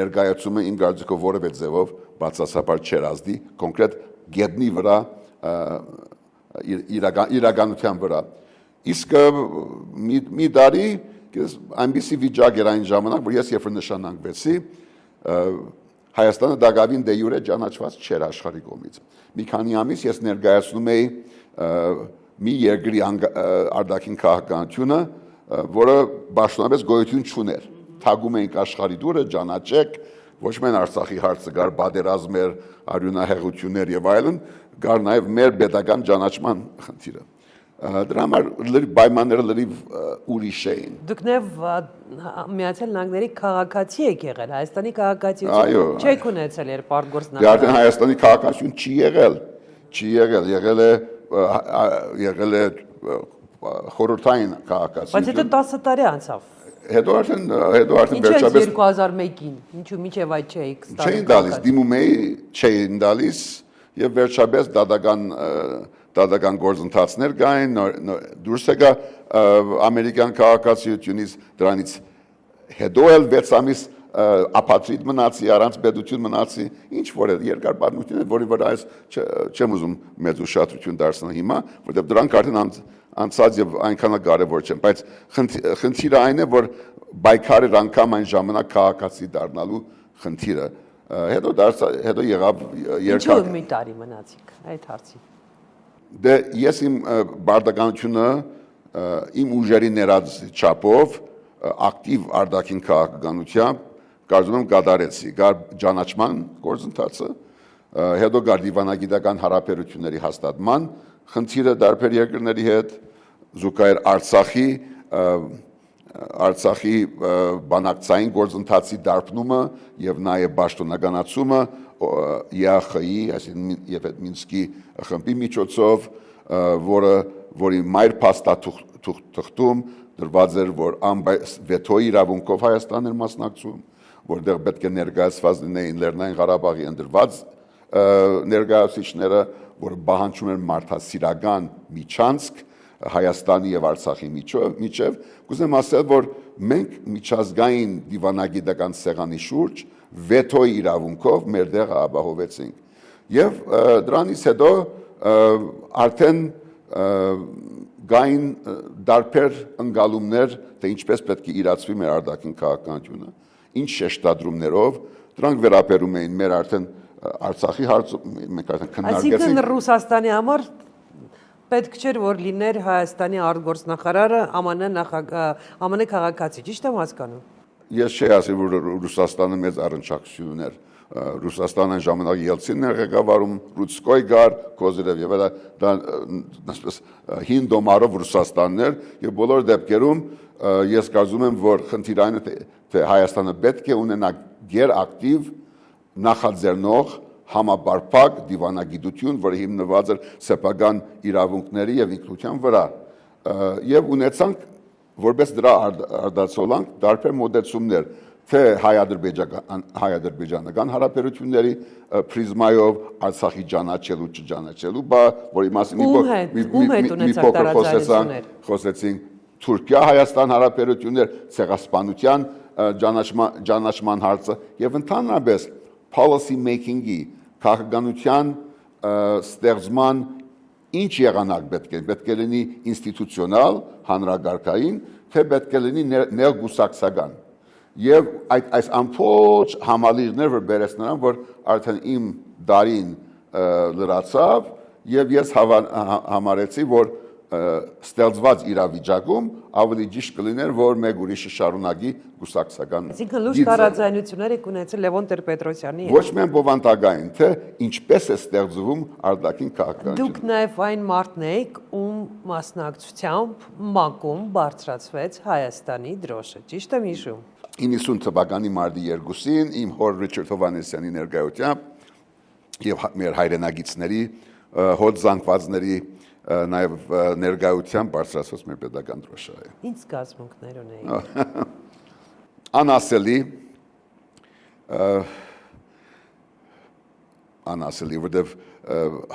ներկայացումը իմ կարծիքով որևէ ձևով բացասաբար չէր ազդի կոնկրետ գետնի վրա իրականության վրա։ Իսկ մի տարի այնպիսի վիճակ էր այն ժամանակ, որ ես երբ նշանակվեցի, Հայաստանը դակավին դե յուրե ճանաչված չէր աշխարհի կողմից։ Մի քանի ամիս ես ներկայացնում էի մի երկրի արտաքին քաղաքականությունը, որը պաշտոնապես գոյություն չուներ։ Թագում էինք աշխարհի դուրը, ճանաչեք, ոչ միայն Արցախի հարցը կար, բادرազմեր, արյունահեղություններ եւ այլն, կար նաեւ մեր պետական ճանաչման խնդիրը։ Դրա համար պայմանները լրիվ ուրիշ էին։ Դուք նաև Միացյալ Նահանգների քաղաքացի եք եղել, Հայաստանի քաղաքացիություն չեք ունեցել երբ արտգործնախարար։ Դե արդեն Հայաստանի քաղաքացիություն չի եղել, եղել է խորհրդային քաղաքացիություն։ Բայց հետո 10 տարի անցավ։ Հետո արդեն վերջապես 2001-ին, ինչու մինչև այդ չէիք ստանում։ Չէին տալիս, դիմում էի, չէին տալիս եւ վերջապես դատական գործընթացներ կային, դուրս եկա ամերիկյան քաղաքացիությունից, դրանից հետո էլ 6 ամիս ապատրիդ մնացի, առանց պետություն մնացի, ինչ որ երկար պատմություն է, որի վրա այս չեմ ուզում մեծ ուշադրություն դարձնել հիմա, որտեղ դրանք արդեն անցած եւ այնքան կարեւոր չեն, բայց խնդիրը այն է, որ բայկարը անգամ այն ժամանակ քաղաքացի դառնալու խնդիրը հետո եղավ երկար։ Ինչու մի տարի մնացիք այդ հարցին։ Դե ես իմ բարդականությունը իմ ուժերի ներած չափով ակտիվ արտաքին քաղաքականությամբ կարծում եմ կատարեցի, գար ճանաչման գործընթացը, հետո գար դիվանագիտական հարաբերությունների հաստատման խնդիրը տարբեր երկրների հետ, զուգահեռ Արցախի բանակցային գործընթացի դարբնումը եւ նաեւ պաշտոնականացումը ԵԱԽ-ի, այսինքն Մինսկի խմբի միջոցով, որի մայր փաստաթղթում դրված էր, որ վետոյի իրավունքով Հայաստանն էր մասնակցում, որտեղ պետք է ներկայացված լինեին Լեռնային Ղարաբաղի ընդրված ներկայացուցիչները, որը պահանջում էր մարդասիրական միջանցք Հայաստանի եւ Արցախի միջև, կուզեմ ասել, որ մենք միջազգային դիվանագիտական սեղանի շուրջ վետոյի իրավունքով մեր տեղը ապահովեցինք։ Եվ դրանից հետո արդեն գային դարբեր ընկալումներ, թե ինչպես պետք է իրացվի մեր արտաքին քաղաքականությունը, ինչ շեշտադրումներով, դրանք վերաբերում էին մեր արդեն Արցախի հարցում, մենք արդեն քննարկեցինք։ Այսինքն Ռուսաստանի համար պետք չէր, որ լիներ Հայաստանի արտգործնախարարը ԱՄՆ քաղաքացի, ճիշտ եմ հասկանում։ Ես չի ասի, որ Ռուսաստանը մեծ առնչակցություն ուներ։ Ռուսաստանը այն ժամանակ Ելցինն էր ղեկավարում, Ռուցկոյ գար, Կոզիրև եւ դա այսպես հին դոմարով Ռուսաստանն էր եւ բոլոր դեպքերում ես կարծում եմ, որ խնդիրը այն է, թե Հայաստանը պետք է ունենա գերակտիվ նախաձեռնող համապարփակ դիվանագիտություն, որը հիմնված էր սեփական իրավունքների եւ ինքնության վրա եւ ունեցանք որպես դրա արտացոլանք տարբեր մոդեցումներ, թե հայ-ադրբեջանական հարաբերությունների պրիզմայով Արցախի ճանաչելու չճանաչելու, որի մասին մի փոքր խոսեցինք, Թուրքիա-Հայաստան հարաբերություններ, ցեղասպանության ճանաչման հարցը եւ ընդհանրապես policy making-ի քաղաքականության ստեղծման ինչ եղանակ պետք է լինի ինստիտուցիոնալ, հանրագարքային, թե պետք է լինի ներգուսակցական։ Եվ այս ամբողջ համալիրներ որ բերես նրան, որ արդեն իմ դարին լրացավ եւ ես համարեցի, որ ստեղծված իրավիճակում ավելի ճիշտ կլիներ, որ մեկ ուրիշը շարունակի գուսակցական։ Այսինքն լուրջ տարաձայնություններ եք ունեցել Լևոն Տեր-Պետրոսյանի հետ։ Ոչ միայն բովանդակային, թե ինչպես է ստեղծվում արտաքին քաղաքականություն։ Դուք նաև այն մարդն եք, ում մասնակցությամբ ՄԱԿ-ում բարձրացվեց Հայաստանի դրոշը, ճիշտ եմ հիշում։ 90 թվականի մարտի 2-ին իմ հոր Ռիչարդ Հովհաննիսյանի ներկայությամբ եւ մեր հայրենագիցների հոտ զանգվածների նաև ներկայությամբ բարձրացված մեր պետական դրոշը։ Ինչ զգացմունքներ ունեիք։ Անասելի, որտեվ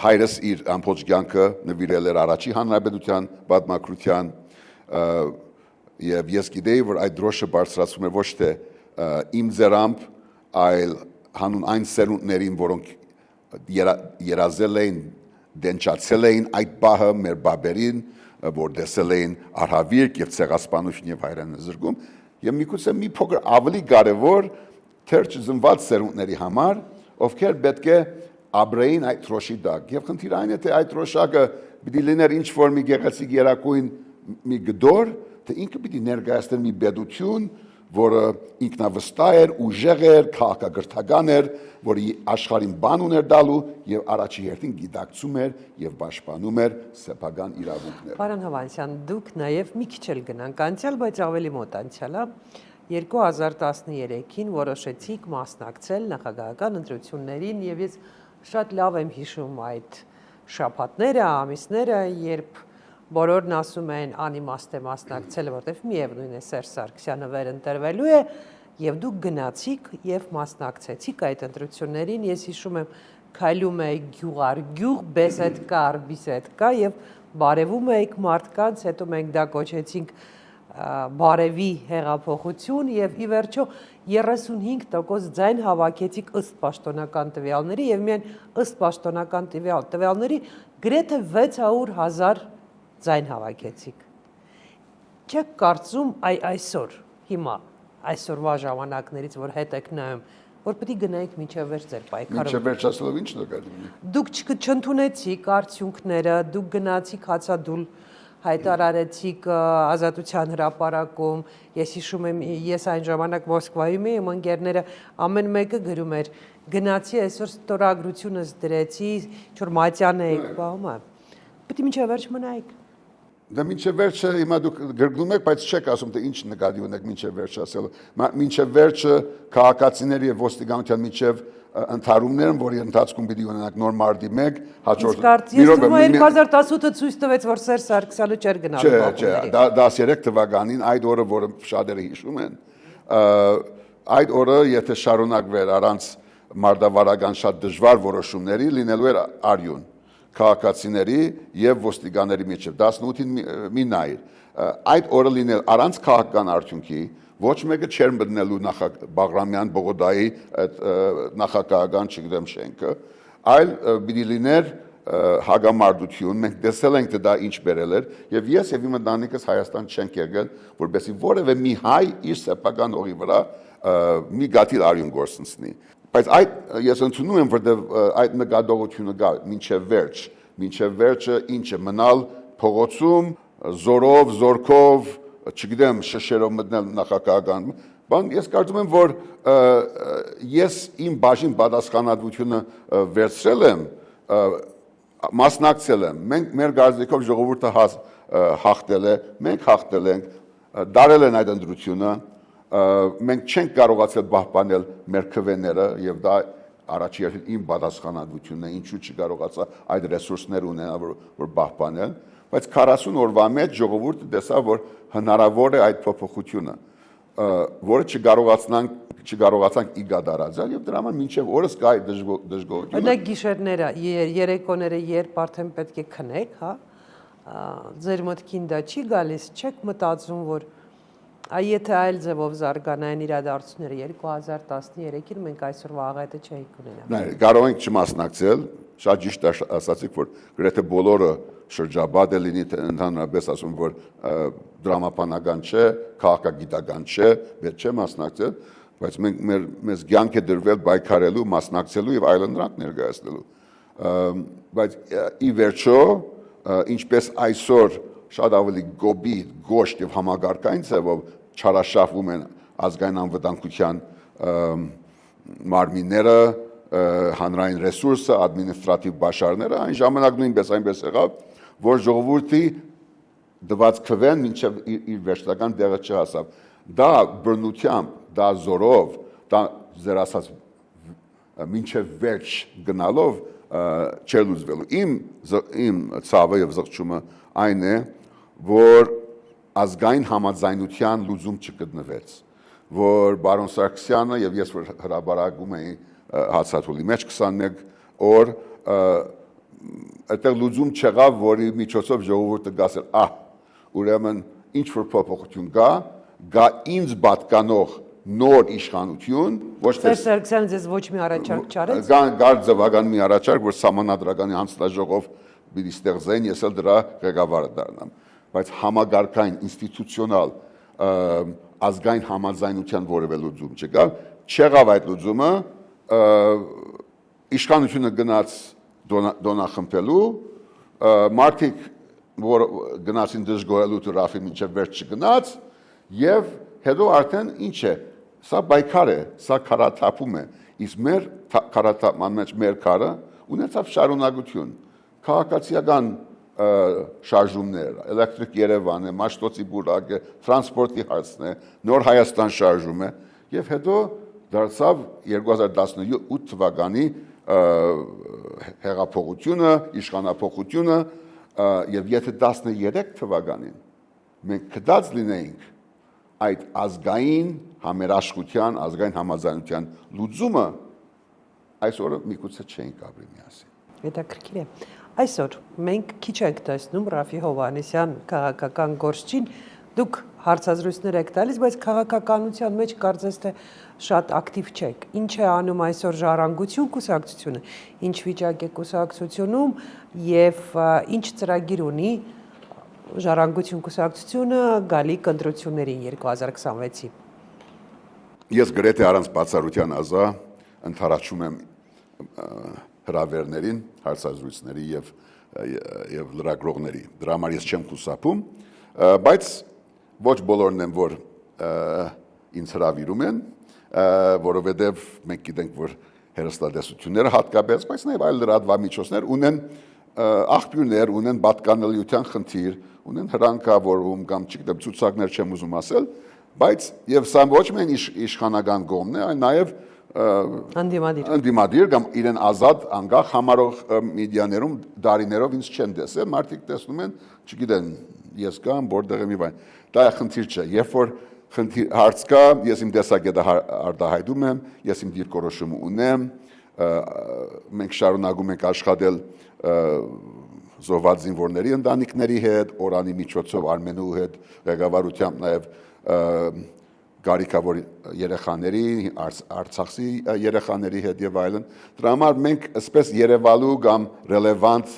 հայրս իր ամբողջ կյանքը նվիրել էր առաջի հանրապետության պատմագրության եւ ես գիտեի, որ այդ դրոշը բարձրացում է ոչ թե իմ ձեռամբ, այլ հանուն այն սերունդներին, որոնք երազել էին, դենչացել էին այդ բահը մեր բաբերին, որ տեսել էին արհավիրք եւ ցեղասպանություն եւ հայրենազրկում, եւ միգուցե մի փոքր ավելի կարեւոր թերջ զնված սերունդների համար, ովքեր պետք է ապրեին այդ դրոշի տակ։ Եվ խնդիրը այն է, թե այդ դրոշակը պիտի լիներ ինչ որ մի գեղեցիկ երակույն մի գդոր, թե ինքը պիտի ներկայացներ մի պետություն, որը ինքնավստահ էր, ուժեղ էր, քաղաքակրթական էր, որը աշխարհին բան ուներ տալու եւ առաջի հերթին գիտակցում էր եւ պաշտպանում էր սեփական իրավունքները։ Պարոն Հովհաննիսյան, դուք նաեւ մի քիչ էլ գնանք անցյալ, բայց ավելի մոտ անցյալ, 2013-ին որոշեցիք մասնակցել նախագահական ընտրություններին եւ ես շատ լավ եմ հիշում այդ շաբաթները, ամիսները, երբ բոլորն ասում են անիմաստ է մասնակցել, որտեվ միևնույն է Սերժ Սարգսյանը վերընտրվելու է, եւ դուք գնացիք եւ մասնակցեցիք այդ ընտրություններին։ Ես հիշում եմ, քայլում էիք գյուղ առ գյուղ, բեսեդկա, բիսեդկա եւ բարևում էիք մարդկանց, հետո մենք դա կոչեցինք բարևի հեղափոխություն եւ ի վերջո 35% ձայն հավաքեցիք ըստ պաշտոնական տվյալների եւ միայն ըստ պաշտոնական տվյալների գրեթե 600,000 ձայն հավաքեցիք։ Չեք կարծում այսօր, հիմա, այսօրվա ժամանակներից, որ հետ եք նայում, որ պետք է գնայիք մինչև վերջ ձեր պայքարը։ Մինչև վերջ ասելով ինչ նկատի ունի։ Դուք չընդունեցիք արդյունքները, դուք գնացիք հացադուլ, հայտարարեցիք Ազատության հրապարակում, ես հիշում եմ, ես այն ժամանակ Մոսկվայում էի, իմ ընկերները ամեն մեկը գրում էր, գնացի այսօր ստորագրությունս դրեցի, ինչ-որ մատյան էիք բաղում է, պետք է մինչև վերջ մնայիք։ Դա մինչև վերջը հիմա դուք գրգնում եք, բայց չեք ասում, թե ինչ նկատի ունեք մինչև վերջ ասելու։ Մինչև վերջը քաղաքացիների եւ ոստիկանության միջև ընդհարումներ են, որի ընթացքում պիտի ունենաք նոր մարտի 1, հաջորդ։ Ես թվում է 2018-ը ցույց տվեց, որ Սերժ Սարգսյանը չէր գնալու բախումների։ 13 թվականին այդ օրը, որը շատերը հիշում են, այդ օրը եթե շարունակվեր առանց մարտավարական շատ դժվար որոշումների, լինելու էր արյուն քաղաքացիների եւ ոստիկանների միջև 18-ին մի նայր այդ օրը լինել առանց քաղաքական արդյունքի ոչ մեկը չէր մտնելու Բաղրամյան Բողոդայի այդ նախագահական չգիտեմ շենքը այլ պիտի լիներ հագամարտություն մենք տեսել ենք թե դա ինչ բերել էր եւ ես եւ իմ ընտանիքս Հայաստան չենք եկել որովհետեւ որևէ մի հայ իր սեփական օղի վրա մի գաթիլ արյուն գործընծնի բայց այդ ես ընդունում եմ որտեղ այդ նկատողությունը կա մինչև վերջը ինչը մնալ փողոցում զորով զորքով չգիտեմ շշերով մտնել նախագահական բան ես կարծում եմ որ ես իմ բաժին պատասխանատվությունը վերցրել եմ մասնակցել եմ մենք մեր գազիկով ժողովուրդը հաղթել է մենք հաղթել ենք դարել են այդ ընտրությունը մենք չենք կարողացել պահպանել մեր քվեները եւ դա առաջի հերթին իմ պատասխանատվությունն է ինչու չկարողացա այդ ռեսուրսները ունենալ որ պահպանել բայց 40 օրվա մեջ ժողովուրդը տեսավ որ հնարավոր է այդ փոփոխությունը որը չկարողացանք իգադարացնել եւ դրա համար մինչեւ օրս կա այդ դժգոհությունը Օրինակ գիշերները երեկոները երբ արդեն պետք է քնեք հա ձեր մտքին դա չի գալիս չեք մտածում որ Եթե այլ ձևով զարգանային իրադարձությունները 2013-ին մենք այսօր վաղ այդ չէինք ունենա։ Կարող ենք չմասնակցել, շատ ճիշտ ասացիք, որ գրեթե բոլորը շրջաբադ է լինի, ընդհանրապես ասում, որ դրամապանական չէ, քաղաքագիտական չէ, պետք չէ մասնակցել, բայց մեզ կյանք է դրվել պայքարելու, մասնակցելու եւ այլընտրանք ներկայացնելու։ Բայց ի վերջո, ինչպես այսօր շատ ավելի գոբիտ, գոշտ եւ համագարկային ձևով չարաշահվում են ազգային անվտանգության մարմինները, հանրային ռեսուրսը, ադմինիստրատիվ բաշարները, այն ժամանակ նույնպես այնպես եղավ, որ ժողովրդի դված քվեն մինչև իր վերջնական դեղը չհասավ։ Դա բռնությամբ, դա զորով, դա ձեր ասած մինչև վերջ գնալով չէ լուծվելու։ Իմ ցավը եւ զղջումը այն է, որ ազգային համաձայնության լուծում չգտնվեց, որ բարոն Սարգսյանը եւ ես որ հրաբարակում էի հացաթուլի մեջ 21 օր այդտեղ լուծում չեղավ, որի միջոցով ժողովուրդը գասեր, ուրեմն ինչ որ փոփոխություն գա ինձ պատկանող նոր իշխանություն, ոչ թե Սարգսյանը ձեզ ոչ մի առաջարկ չարեց։ Գար ձևական մի առաջարկ, որ սահմանադրականի հանձնաժողով պիտի ստեղծեն, ես էլ դրա ղեկավարը դառնամ, բայց համագարկային ինստիտուցիոնալ ազգային համաձայնության որևէ լուծում չկա, չեղավ այդ լուծումը, իշխանությունը գնաց դոնախմբելու, մարդիկ որ գնացին դժգոհելու Ռաֆի մինչև վերջ չգնաց, եւ հետո արդեն ինչ է, սա պայքար է, սա քարաթափում է, իսկ մեր քարաթափման մեջ մեր քարը ունեցավ շարունակություն, քաղաքացիական շարժումներ, էլեկտրիկ Երևան է, Մաշտոցի բուրակ է, տրանսպորտի հարցն է, Նոր Հայաստան շարժում է, եւ հետո դարձավ 2017 թվականի հեղափոխությունը, իշխանափոխությունը, եւ եթե 13 թվականին մենք կդած լինեինք այդ ազգային համերաշխության, ազգային համաձայնության լուծումը, այսօր միգուցե չէինք ապրի միասին։ Հետաքրքիր է։ Այսօր մենք քիչ ենք տեսնում Ռաֆի Հովհաննիսյան քաղաքական գործչին, դուք հարցազրույցներ եք տալիս, բայց քաղաքականության մեջ կարծես թե շատ ակտիվ չեք։ Ինչ է անում այսօր Ժառանգություն կուսակցությունը, ինչ վիճակ է կուսակցությունում եւ ինչ ծրագիր ունի Ժառանգություն կուսակցությունը գալիք ընտրություններին 2026-ի։ Ես գրեթե առանց բացառության ազա ընդառաջում եմ հրավերներին, հարցազրույցների եւ լրագրողների։ Դրա համար ես չեմ խուսափում, բայց ոչ բոլորն են, որ ինձ հրավիրում են, որովհետև մենք գիտենք, որ հեռուստատեսությունները հատկապես, բայց նաև այլ լրատվամիջոցներ ունեն աղբյուրներ, ունեն պատկանելիության խնդիր, ունեն հրանքավորում կամ չգիտեմ ցուցակներ չեմ ուզում ասել, բայց եւ սա ոչ միայն իշխանական կողմն է, այլ նաև ընդդիմադիր կամ իրեն ազատ անկախ համարող մեդիաներում դարիներով ինձ չեն տեսել, մարդիկ տեսնում են, չգիտեն, ես կամ որտեղ եմ եւ այն։ Դա խնդիր չէ, երբ որ հարց կա, ես իմ տեսակետը արտահայտում եմ, ես իմ դիրքորոշումը ունեմ, մենք շարունակում ենք աշխատել զոհված զինվորների ընտանիքների հետ, օրանի միջոցով Արմենու հետ, ղեկավարությամբ նաև գարիկավոր երեխաների, Արցախի երեխաների հետ եւ այլն։ Դրա համար մենք այսպես երևալու կամ ռելևանտ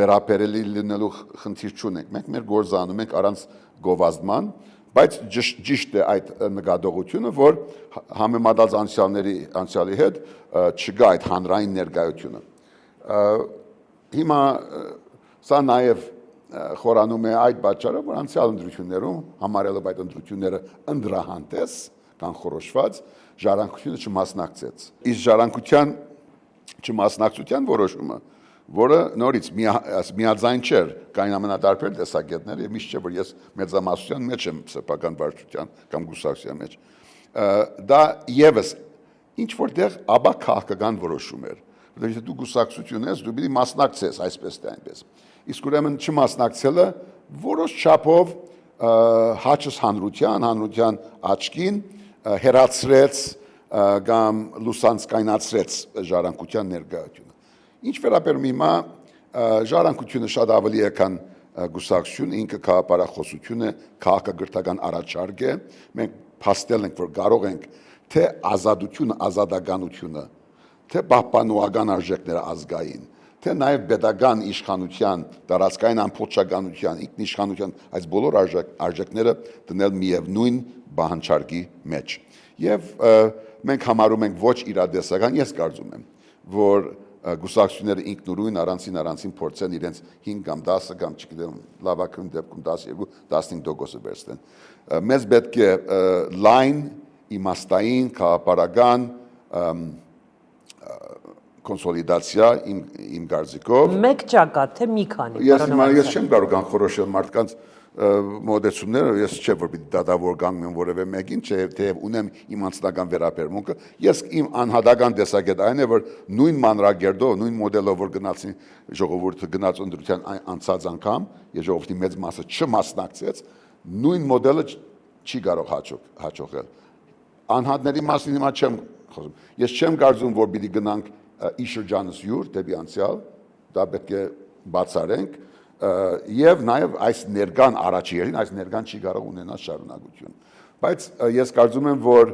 վերապերելի լինելու խնդիր չունենք։ Մենք մեր գործը անում ենք առանց գովազդման, բայց ճիշտ է այդ նկատողությունը, որ համեմատած անցյալի հետ չկա այդ հանրային ներկայությունը։ Հիմա սա նաև խորանում է այդ պատճառով, որ անցյալ ընտրություններում համարելով այդ ընտրությունները ընդրահանտես կամ խորոշված ժառանգությունը չմասնակցեց։ Իսկ ժառանգության չմասնակցության որոշումը, որը նորից միաձայն չէր, կային ամենատարբեր տեսակետներ եւ միշտ չէ, որ ես մեծամասնության մեջ եմ սեփական վարչության կամ գուսակցության մեջ։ Դա եւս ինչ որտեղ աբա քաղաքական որոշում էր։ Որովհետեւ դու գուսակցություն ես, դու պիտի մասնակցես այսպես թե այնպես։ Իսկ ուրեմն չմասնակցելը որոշ չափով հաճս հանրության աչքին հերացրեց կամ լուսանցկայնացրեց ժառանգության ներկայությունը։ Ինչ վերաբերում հիմա ժառանգությունը շատ ավելի է, քան գուսակցությունը, ինքը քաղաքապարախոսություն է, քաղաքագրթական առաջարկ է։ Մենք փաստել ենք, որ կարող ենք թե ազատությունը, ազատականությունը, թե պահպանողական արժեքները ազգային, թե նաև pedagogan իշխանության, տարածքային ամբողջականության, ինքնիշխանության այս բոլոր արժեքները դնել միևնույն բանջարկի մեջ։ Եվ մենք համարում ենք ոչ իրատեսական, ես կարծում եմ, որ գուսակցությունները ինքնուրույն առանցին փորձեն իրենց 5 կամ 10 կամ չգիտեմ լավագույն դեպքում 12-15% վերցնեն։ Մեզ պետք է լայն, իմաստային, քաղաքապարական կոնսոլիդացիա իմ կարծիքով։ Մեկ ճակատ թե մի քանի։ Ես չեմ կարող կանխորոշել մարդկանց մոդեցումները, ես չէ որ պիտի դատավոր կանգնեմ որևէ մեկին, չէ թեև ունեմ իմ անձնական վերաբերմունքը, ես իմ անհատական տեսակետ այն է, որ նույն մանրագերդով, նույն մոդելով որ գնացին ժողովուրդը գնաց ընտրության անցած անգամ, եւ ժողովրդի մեծ մասը չմասնակցեց, նույն մոդելը չի կարող հաջողել։ Անհատների մասին հիմա չեմ խոսում։ Ես չեմ կարծում, որ պիտի գնանք ի շրջանս յուր դեպի անցյալ, դա պետք է բացառենք եւ նաեւ այս ներկան առաջին, այս ներկան չի կարող ունենալ շարունակություն։ Բայց ես կարծում եմ, որ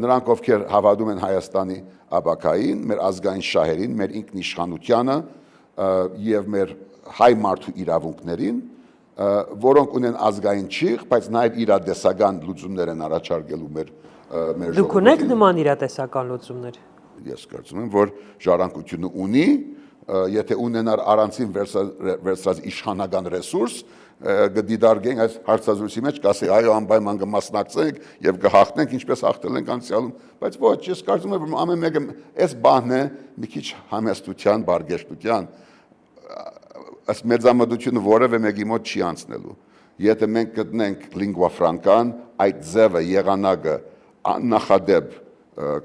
նրանք ովքեր հավատում են Հայաստանի ապագային, մեր ազգային շահերին, մեր ինքնիշխանությանը եւ մեր հայ մարդու իրավունքներին, որոնք ունեն ազգային ճիղ, բայց նաեւ իրատեսական լուծումներ են առաջարկելու մեր ժողովրդին։ Դուք ունեք նման իրատեսական լուծումներ։ Ես կարծում եմ, որ ժառանգությունը ունի, եթե ունենար առանցին վերցրած իշխանական ռեսուրս, կդիտարկենք այս հարցազրույցի մեջ, կասի այո անպայման կմասնակցենք եւ կհաղթենք ինչպես հաղթել ենք անցյալում, բայց ոչ, ես կարծում եմ, որ ամեն մեկը այս բանն է մի քիչ համեստության, բարգեշտության, այս մեծամտությունը որևէ մեկի մոտ չի անցնելու։ Եթե մենք գտնենք lingua franca-ն, այդ ձևը եղանակը աննախադեպ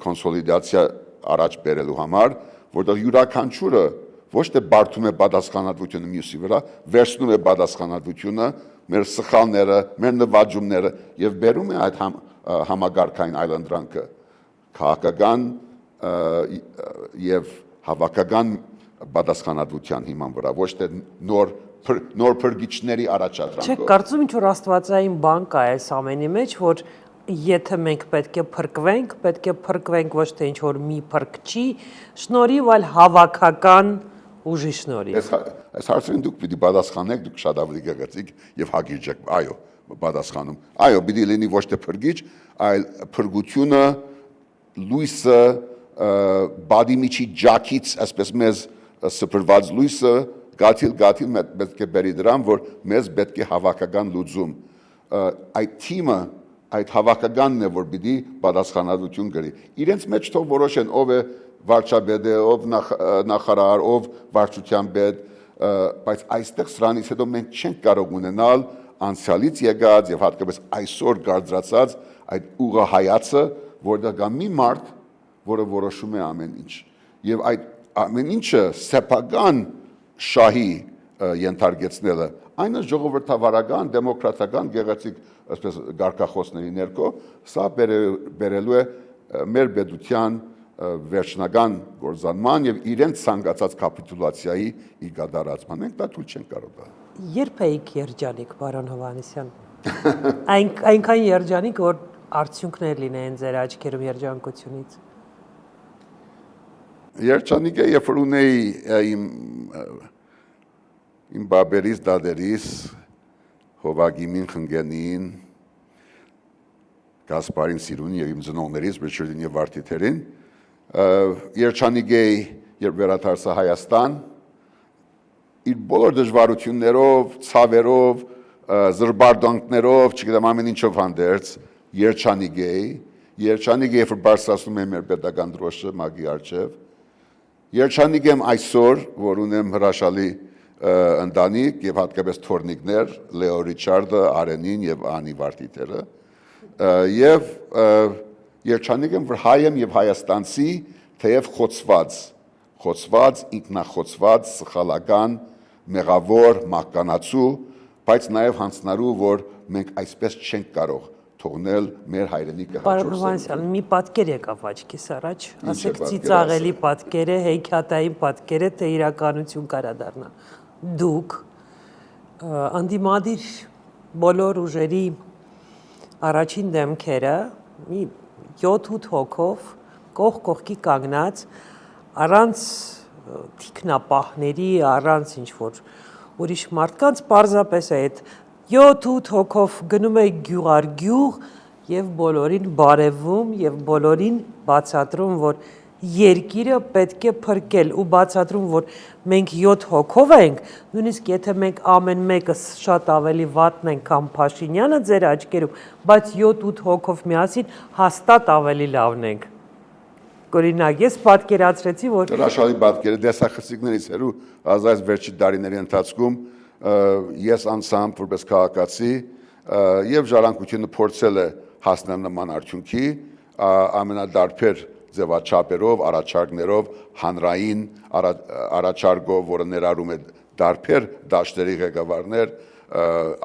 կոնսոլիդացիա առաջ բերելու համար, որտեղ յուրաքանչյուրը ոչ թե բարդում է պատասխանատվությունը մյուսի վրա, վերցնում է պատասխանատվությունը, մեր սխալները, մեր նվաճումները եւ բերում է այդ համագարկային այլընտրանքը քաղաքական եւ հավաքական պատասխանատվության հիման վրա, ոչ թե նոր փրկիչների առաջադրանքով։ Չէ, կարծում ինչ որ աստվածային բան կա այս ամենի մեջ, որ եթե մենք պետք է փրկվենք ոչ թե ինչ որ մի փրկչի շնորհիվ, այլ հավաքական ուժի շնորհիվ։ Այս հարցերին դուք պիտի պատասխանեք, դուք շատ ավելի գեղեցիկ եւ հագիր եք, այո, պատասխանում։ Այո, պիտի լինի ոչ թե փրկիչ, այլ փրկությունը լույսը բադիմիչի ջակից, այսպես մեզ սփռված լույսը գաթիլ պետք է բերի դրան, որ մեզ պետք է հավաքական լուծում։ Այդ թիմը այդ հավաքականն է, որ պիտի պատասխանատվություն կրի։ Իրենց մեջ թող որոշեն ով է վարչապետը, ով նախարար, ով վարչության պետ, բայց այստեղ սրանից հետո մենք չենք կարող ունենալ անցյալից եկած եւ հատկապես այսօր գարձրացած այդ ուղղահայացը, որտեղ կա մի մարդ, որը որոշում է ամեն ինչ։ Եվ այդ ամեն ինչը սեփական շահի ենթարկեցնելը, այն ժողովրդավարական, դեմոկրատական, գեղեցիկ, այսպես գարկախոսների ներքո, սա բերելու է մեր պետության վերջնական գործանման եւ իրենց ցանկացած կապիտուլացիայի կատարածման։ Մենք դա թույլ չենք կարող տալ։ Երբ եք երջանիկ, պարոն Հովհաննիսյան։ Այնքան երջանիկ, որ արդյունքներ լինեն ձեր աչքերում երջանկությունից։ Երջանիկ է, երբ որ ունեի իմ բաբերից, դադերից, Հովագիմին, Խնգենին, Գասպարին, Սիրունին եւ իմ ծնողներից, Բեչերին եւ Վարդիթերին, երջանիկ էի, երբ վերադարձա Հայաստան, իր բոլոր դժվարություններով, ցավերով, զրբարդանքներով, չգիտեմ ամեն ինչով հանդերձ, երջանիկ էի, երբ բարձրացնում եմ մեր պետական դրոշը մագի առջև, երջանիկ եմ այսօր, որ ունեմ հրաշալի ընտանիք եւ հատկապես թորնիկներ, Լեո Ռիչարդը, Արենին եւ Անի Վարդիթերը, եւ երջանիկ եմ, որ հայ եմ եւ հայաստանցի, թեև խոցված, ինքնախոցված, սխալական, մեղավոր, մահկանացու, բայց նաեւ հանցնարու, որ մենք այսպես չենք կարող թողնել մեր հայրենիքը հաջորդ։ Պարոն Հովհաննիսյան, մի պատկեր եկավ աչքիս առաջ, ասեք ծիծաղելի պատկեր է, հեքիաթային պատկեր է, թե իրականություն կարա դառնա։ Դուք անդիմադիր բոլոր ուժերի առաջին դեմքերը մի 7-8 հոգով կողքի կանգնած առանց թիկնապահների առանց ինչ որ ուրիշ մարդկանց պարզապես է այդ 7-8 հոգով գնում է գյուղ առ գյուղ եւ բոլորին բարևում եւ բոլորին բացատրում որ երկիրը պետք է փրկել ու բացատրում որ մենք 7 հոգով ենք նույնիսկ եթե մենք ամեն մեկը շատ ավելի վատն ենք քան Փաշինյանը ձեր աչքերում բայց 7-8 հոգով միասին հաստատ ավելի լավն ենք Օրինակ ես պատկերացրեցի որ հրաշալի պատկերը դեսախցիկներից հերու ազայս վերջի տարիների ընթացքում ես անցամ որպես քաղաքացի եւ ժառանգությունը փորձել է հասնել նման արդյունքի ամենադարբեր ձևաչափերով, առաջարկներով, հանրային առաջարկով, որը ներառում է դարբեր դաշտերի ղեկավարներ,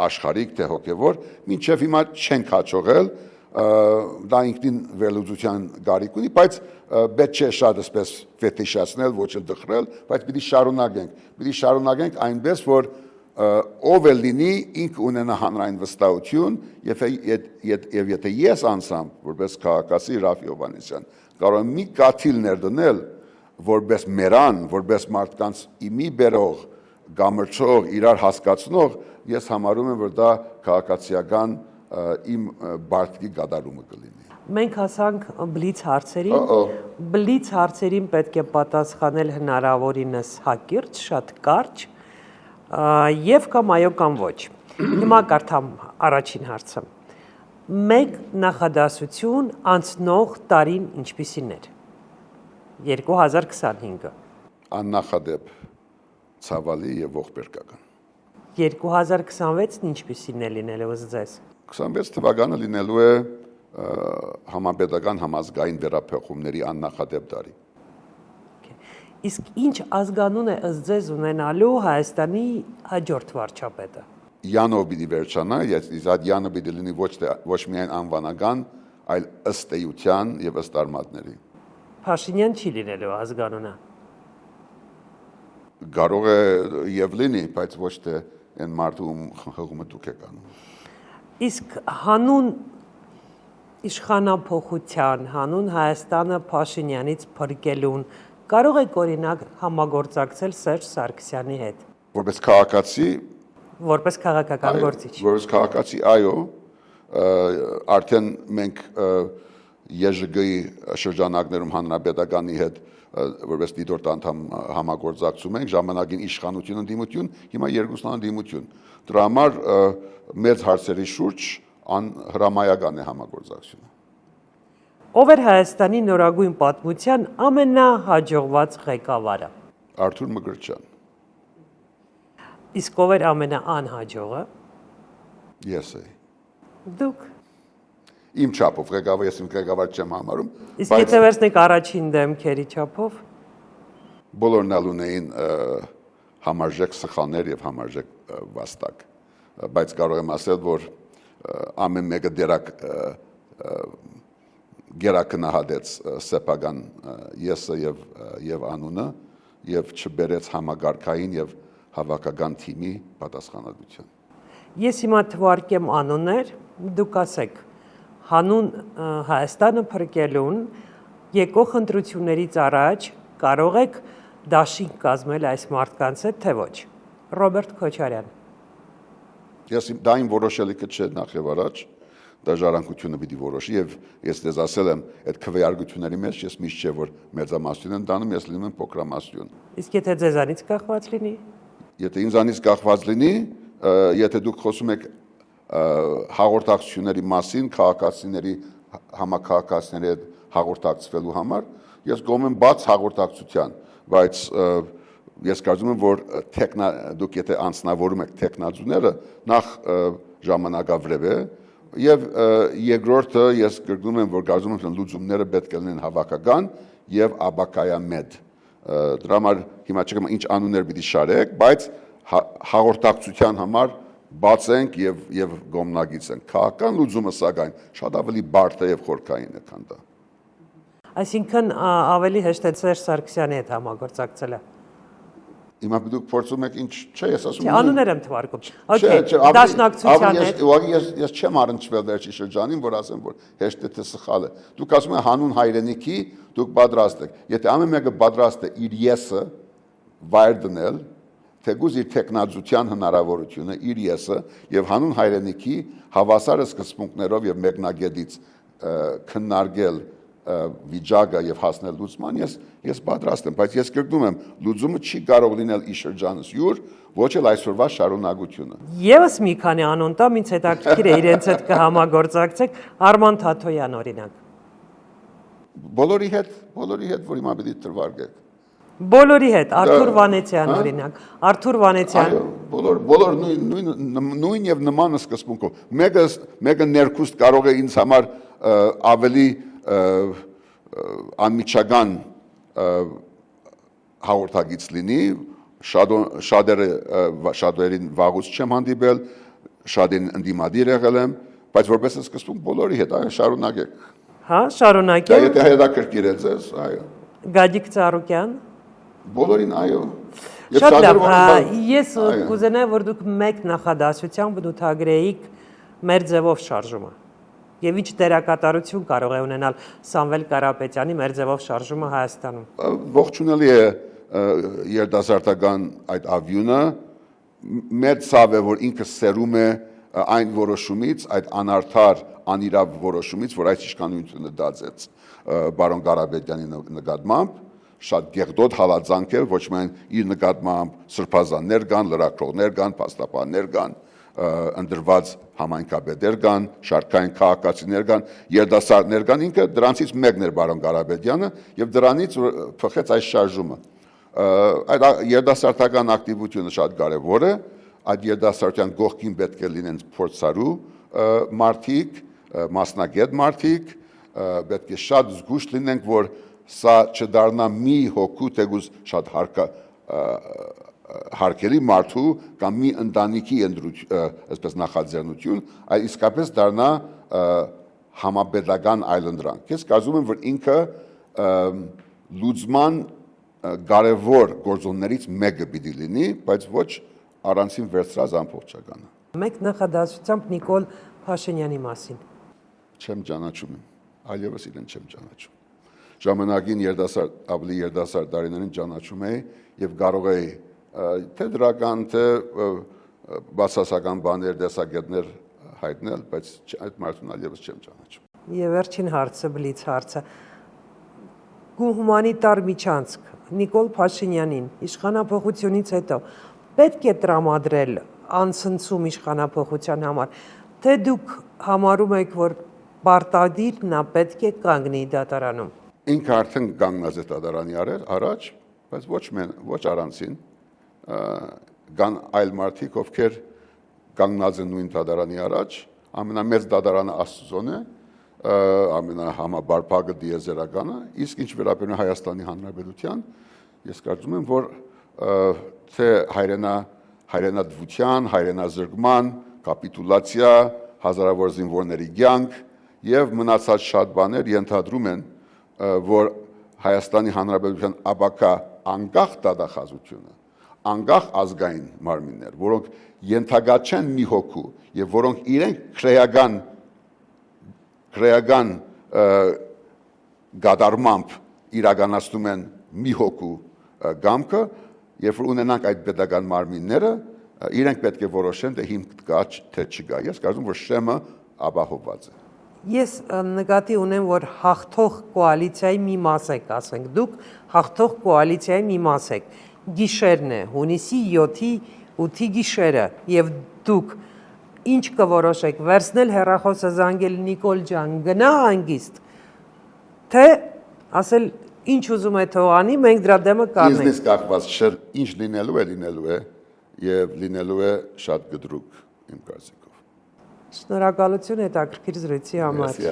աշխարհիկ թե հոգևոր, մինչև հիմա չենք հաջողել, դա ինքնին վերլուծության գարիք ունի, բայց պետք չէ շատ այսպես ֆետիշացնել, ոչ էլ դխրել, բայց պիտի շարունակենք այնպես, որ ով էլ լինի ինք ունենա հանրային վստահություն եւ եթե ես անցամ որպես քաղաքացի Ռաֆի Հովհաննիսյան կարող եմ մի կաթիլ ներդնել որպես մերան, որպես մարդկանց իմի բերող, գամրջող, իրար հասկացնող, ես համարում եմ որ դա քաղաքացիական իմ բարդքի գադարումը կլինի։ Մենք հասանք բլից հարցերին պետք է պատասխանել հնարավորինս հակիրճ, շատ կարճ եւ կամ այո կամ ոչ։ Հիմա կարդամ առաջին հարցը։ Մեկ նախադասություն անցնող տարին ինչպիսին էր 2025-ը Աննախադեպ ցավալի եւ ողբերգական 2026-ն ինչպիսին է լինելու ըստ ձեզ 26 թվականը լինելու է համապետական համազգային վերափոխումների աննախադեպ տարի Իսկ ինչ ազգանուն է ըստ ձեզ ունենալու Հայաստանի հաջորդ վարչապետը Յանով պիտի վերջանա, ես այդ Յանը պիտի լինի ոչ միայն անվանական, այլ ըստ էության եւ ըստ արմատների։ Փաշինյան չի լինելու ազգանունը։ Կարող է եւ լինի, բայց ոչ թե այն մարդու հղումը դուք եք անում։ Իսկ հանուն իշխանափոխության, հանուն Հայաստանը Փաշինյանից փրկելուն կարող եք օրինակ համագործակցել Սերժ Սարգսյանի հետ։ Որպես քաղաքացի Որպես քաղաքական գործիչ։ Որպես քաղաքացի, այո, արդեն մենք ԵԺԳ-ի շրջանակներում հանրապետականի հետ որպես դիտորդ անդամ համագործակցում ենք, ժամանակին իշխանություն ընդդիմություն, հիմա երկուսն ընդդիմություն։ Դրա համար մեծ հարցերի շուրջ հրամայական է համագործակցությունը։ Ով էր Հայաստանի նորագույն պատմության ամենահաջողված ղեկավարը։ Արթուր Մկրտչյան։ Իսկ ով էր ամենաանհաջողը։ Ես էի։ Դուք։ Իմ չափով ղեկավար, ես իմ ղեկավար չեմ համարում։ Իսկ եթե վերցնենք առաջին դեմքերի չափով։ Բոլորն ալ ունեին համարժեք սխալներ եւ համարժեք վաստակ։ Բայց կարող եմ ասել, որ ամեն մեկը դերակ գերակնահատեց սեփական եսը եւ անունը եւ չբերեց համագարկային եւ հավաքական թիմի պատասխանատվություն։ Ես հիմա թվարկեմ անուններ, դուք ասեք հանուն Հայաստանը փրկելուն եկող ընտրություններից առաջ կարող եք դաշինք կազմել այս մարդկանց հետ թե ոչ։ Ռոբերտ Քոչարյան։ Ես դա իմ որոշելիքը չէ նախ եւ առաջ դա ժառանգությունը պիտի որոշի եւ ես դες ասել եմ այդ քվեարկությունների մեջ ես միշտ չէ որ մեծամասնություն են դանում ես լինում եմ փոքրամասնություն Իսկ եթե ձեզանից կախված լինի Եթե ինձանից կախված լինի եթե դուք խոսում եք հաղորդակցությունների մասին քաղաքացիների համակարգացիների հետ հաղորդակցվելու համար ես գոհ եմ բաց հաղորդակցության բայց ես կարծում եմ որ դուք եթե անձնավորում եք տեխնազուները նախ ժամանակավրեպ է Եվ երկրորդը ես գրգում եմ, որ կարծում եմ լուծումները պետք է լինեն հավաքական եւ աբակայամետ։ Դրա համար հիմա չգիտեմ ինչ անուններ պիտի շարեք, բայց հաղորդակցության համար բաց ենք եւ գոմնագից ենք։ Քաղաքական լուծումը սակայն շատ ավելի բարդ է եւ խորքային է, քան դա։ Այսինքն ավելի հեշտ է Սերժ Սարգսյանի հետ համագործակցելը։ Հիմա դուք փորձում եք ինչ չէ, ես ասում եմ։ Անուններ եմ թվարկում։ Okay, դաշնակցության հետ։ Ես չեմ առնչվել վերջի շրջանին, որ ասեմ, որ հեշտ է թե սխալ է։ Դուք ասում եք հանուն հայրենիքի, դուք պատրաստ եք։ Եթե ամեն մեկը պատրաստ է իր եսը վայր դնել, թեկուզ իր տեխնազության հնարավորությունը, իր եսը եւ հանուն հայրենիքի հավասար սկզբունքներով եւ մեկնագետից քննարկել վիճակը եւ հասնել լուծման, ես պատրաստ եմ, բայց ես կրկնում եմ, լուծումը չի կարող լինել ի շրջանս յուր, ոչ էլ այսօրվա շարունակությունը։ Եվս մի քանի անոնտամ ինձ հետաքրքիր է իրենց հետ կհամագործակցեք, Արման Թաթոյան օրինակ։ Բոլորի հետ, որ հիմա պետք է թվարկեք։ Բոլորի հետ, Արթուր Վանեցյան օրինակ, Արթուր Վանեցյան։ Այո, բոլոր նույն եւ նման սկզբունքով։ Մեկը ներքուստ կարող է ինձ համար ավելի անմիջական հաղորդագից լինի, շատերին վաղուց չեմ հանդիպել, շատերին ընդդիմադիր եղել եմ, բայց որպես սկզբունք բոլորի հետ, այո, շարունակեք։ Հա, շարունակեմ։ Եթե հետաքրքիր է ձեզ, այո։ Գագիկ Ծառուկյան։ Բոլորին այո։ Շատ լավ, ես կուզենայի, որ դուք մեկ նախադասությամբ դութագրեիք մեր ձևով շարժումը։ Եվ ինչ դերակատարություն կարող է ունենալ Սամվել Կարապետյանի մեր ձևով շարժումը Հայաստանում։ Ողջունելի է երիտասարդական այդ ավյունը, մեծ ցավ է, որ ինքը սերում է այն որոշումից, այդ անարդար, անիրավ որոշումից, որ այս իշխանությունը դարձեց բարոն Կարապետյանի նկատմամբ, շատ գեղդոտ հալածանք է, ոչ միայն իր նկատմամբ սրբազաններ կան, լրագրողներ կան, փաստաբաններ կան, ընդրված համայնքապետեր կան, շարքային քաղաքացիներ կան, երիտասարդներ կան, ինքը դրանցից մեկն էր բարոն Կարապետյանը եւ դրանից փոխեց այս շարժումը։ Այդ երիտասարդական ակտիվությունը շատ կարեւոր է, այդ երիտասարդության գողքին պետք է լինեն փորձարու մարդիկ, մասնագետ մարդիկ, պետք է շատ զգուշ լինենք, որ սա չդառնա մի հոգու թեկուզ շատ հարկելի մարդու կամ մի ընտանիքի այսպես նախաձեռնություն, այլ իսկապես դառնա համապետական այլընտրանք։ Ես կարծում եմ, որ ինքը լուծման կարևոր գործոններից մեկը պիտի լինի, բայց ոչ առանցին վերցրած ամբողջականը։ Մեկ նախադասությամբ Նիկոլ Փաշինյանի մասին։ Չեմ ճանաչում, այլևս իրեն չեմ ճանաչում։ Ժամանակին ավելի երիտասարդ տարիներին ճանաչում էի եւ կարող էի թե դրական, թե բացասական բաներ, տեսակետներ հայտնել, բայց այդ մարդուն այլևս չեմ ճանաչում։ Եվ վերջին հարցը, բլից հարցը։ Հումանիտար միջանցք Նիկոլ Փաշինյանին իշխանապողությունից հետո պետք է տրամադրել անցնցում իշխանապողության համար, թե դուք համարում եք, որ պարտադիր նա պետք է կանգնի դատարանում։ Ինքը արդեն կանգնած է դատարանի առաջ, բայց ոչ առանցին, կան այլ մարդիկ, ովքեր կանգնած են նույն դատարանի առաջ, ամենամեծ դատարանը Աստծոն է, ամենահամաբարփակը դիեզերականը, իսկ ինչ վերաբերում է Հայաստանի Հանրապետության, ես կարծում եմ, որ թե հայրենադվության, հայրենազրկման, կապիտուլացիա, հազարավոր զինվորների կյանք եւ մնացած շատ բաներ ենթադրում են, որ Հայաստանի Հանրապետության ապակա անկախ դատախազությունը, անկախ ազգային մարմիններ, որոնք ենթակա չեն մի հոգու եւ որոնք իրենք քրեական գադարմամբ իրականացնում են մի հոգու գամքը, երբ որ ունենանք այդ պետական մարմինները, իրենք պետք է որոշեն, թե հիմք կա թե չկա։ Ես կարծում որ շեմը ապահովված է։ Ես նկատի ունեմ, որ հաղթող կոալիցիայի մի մաս եք, ասենք դուք հաղթող կոալիցիայի մի մաս եք։ Գիշերն է, հունիսի 7-ի 8-ի գիշերը, եւ դուք ինչ կորոշեք, վերցնել հեռախոսը զանգել Նիկոլ ջան, գնա հանգիստ, թե ասել ինչ ուզում է թող անի, մենք դրա դեմը կառնենք։ Ինձնից կախված չէ, ինչ լինելու է եւ լինելու է շատ գդրուկ իմ կարծիքով։ Շնորհակալություն հետաքրքիր զրույցի համար։ Merci,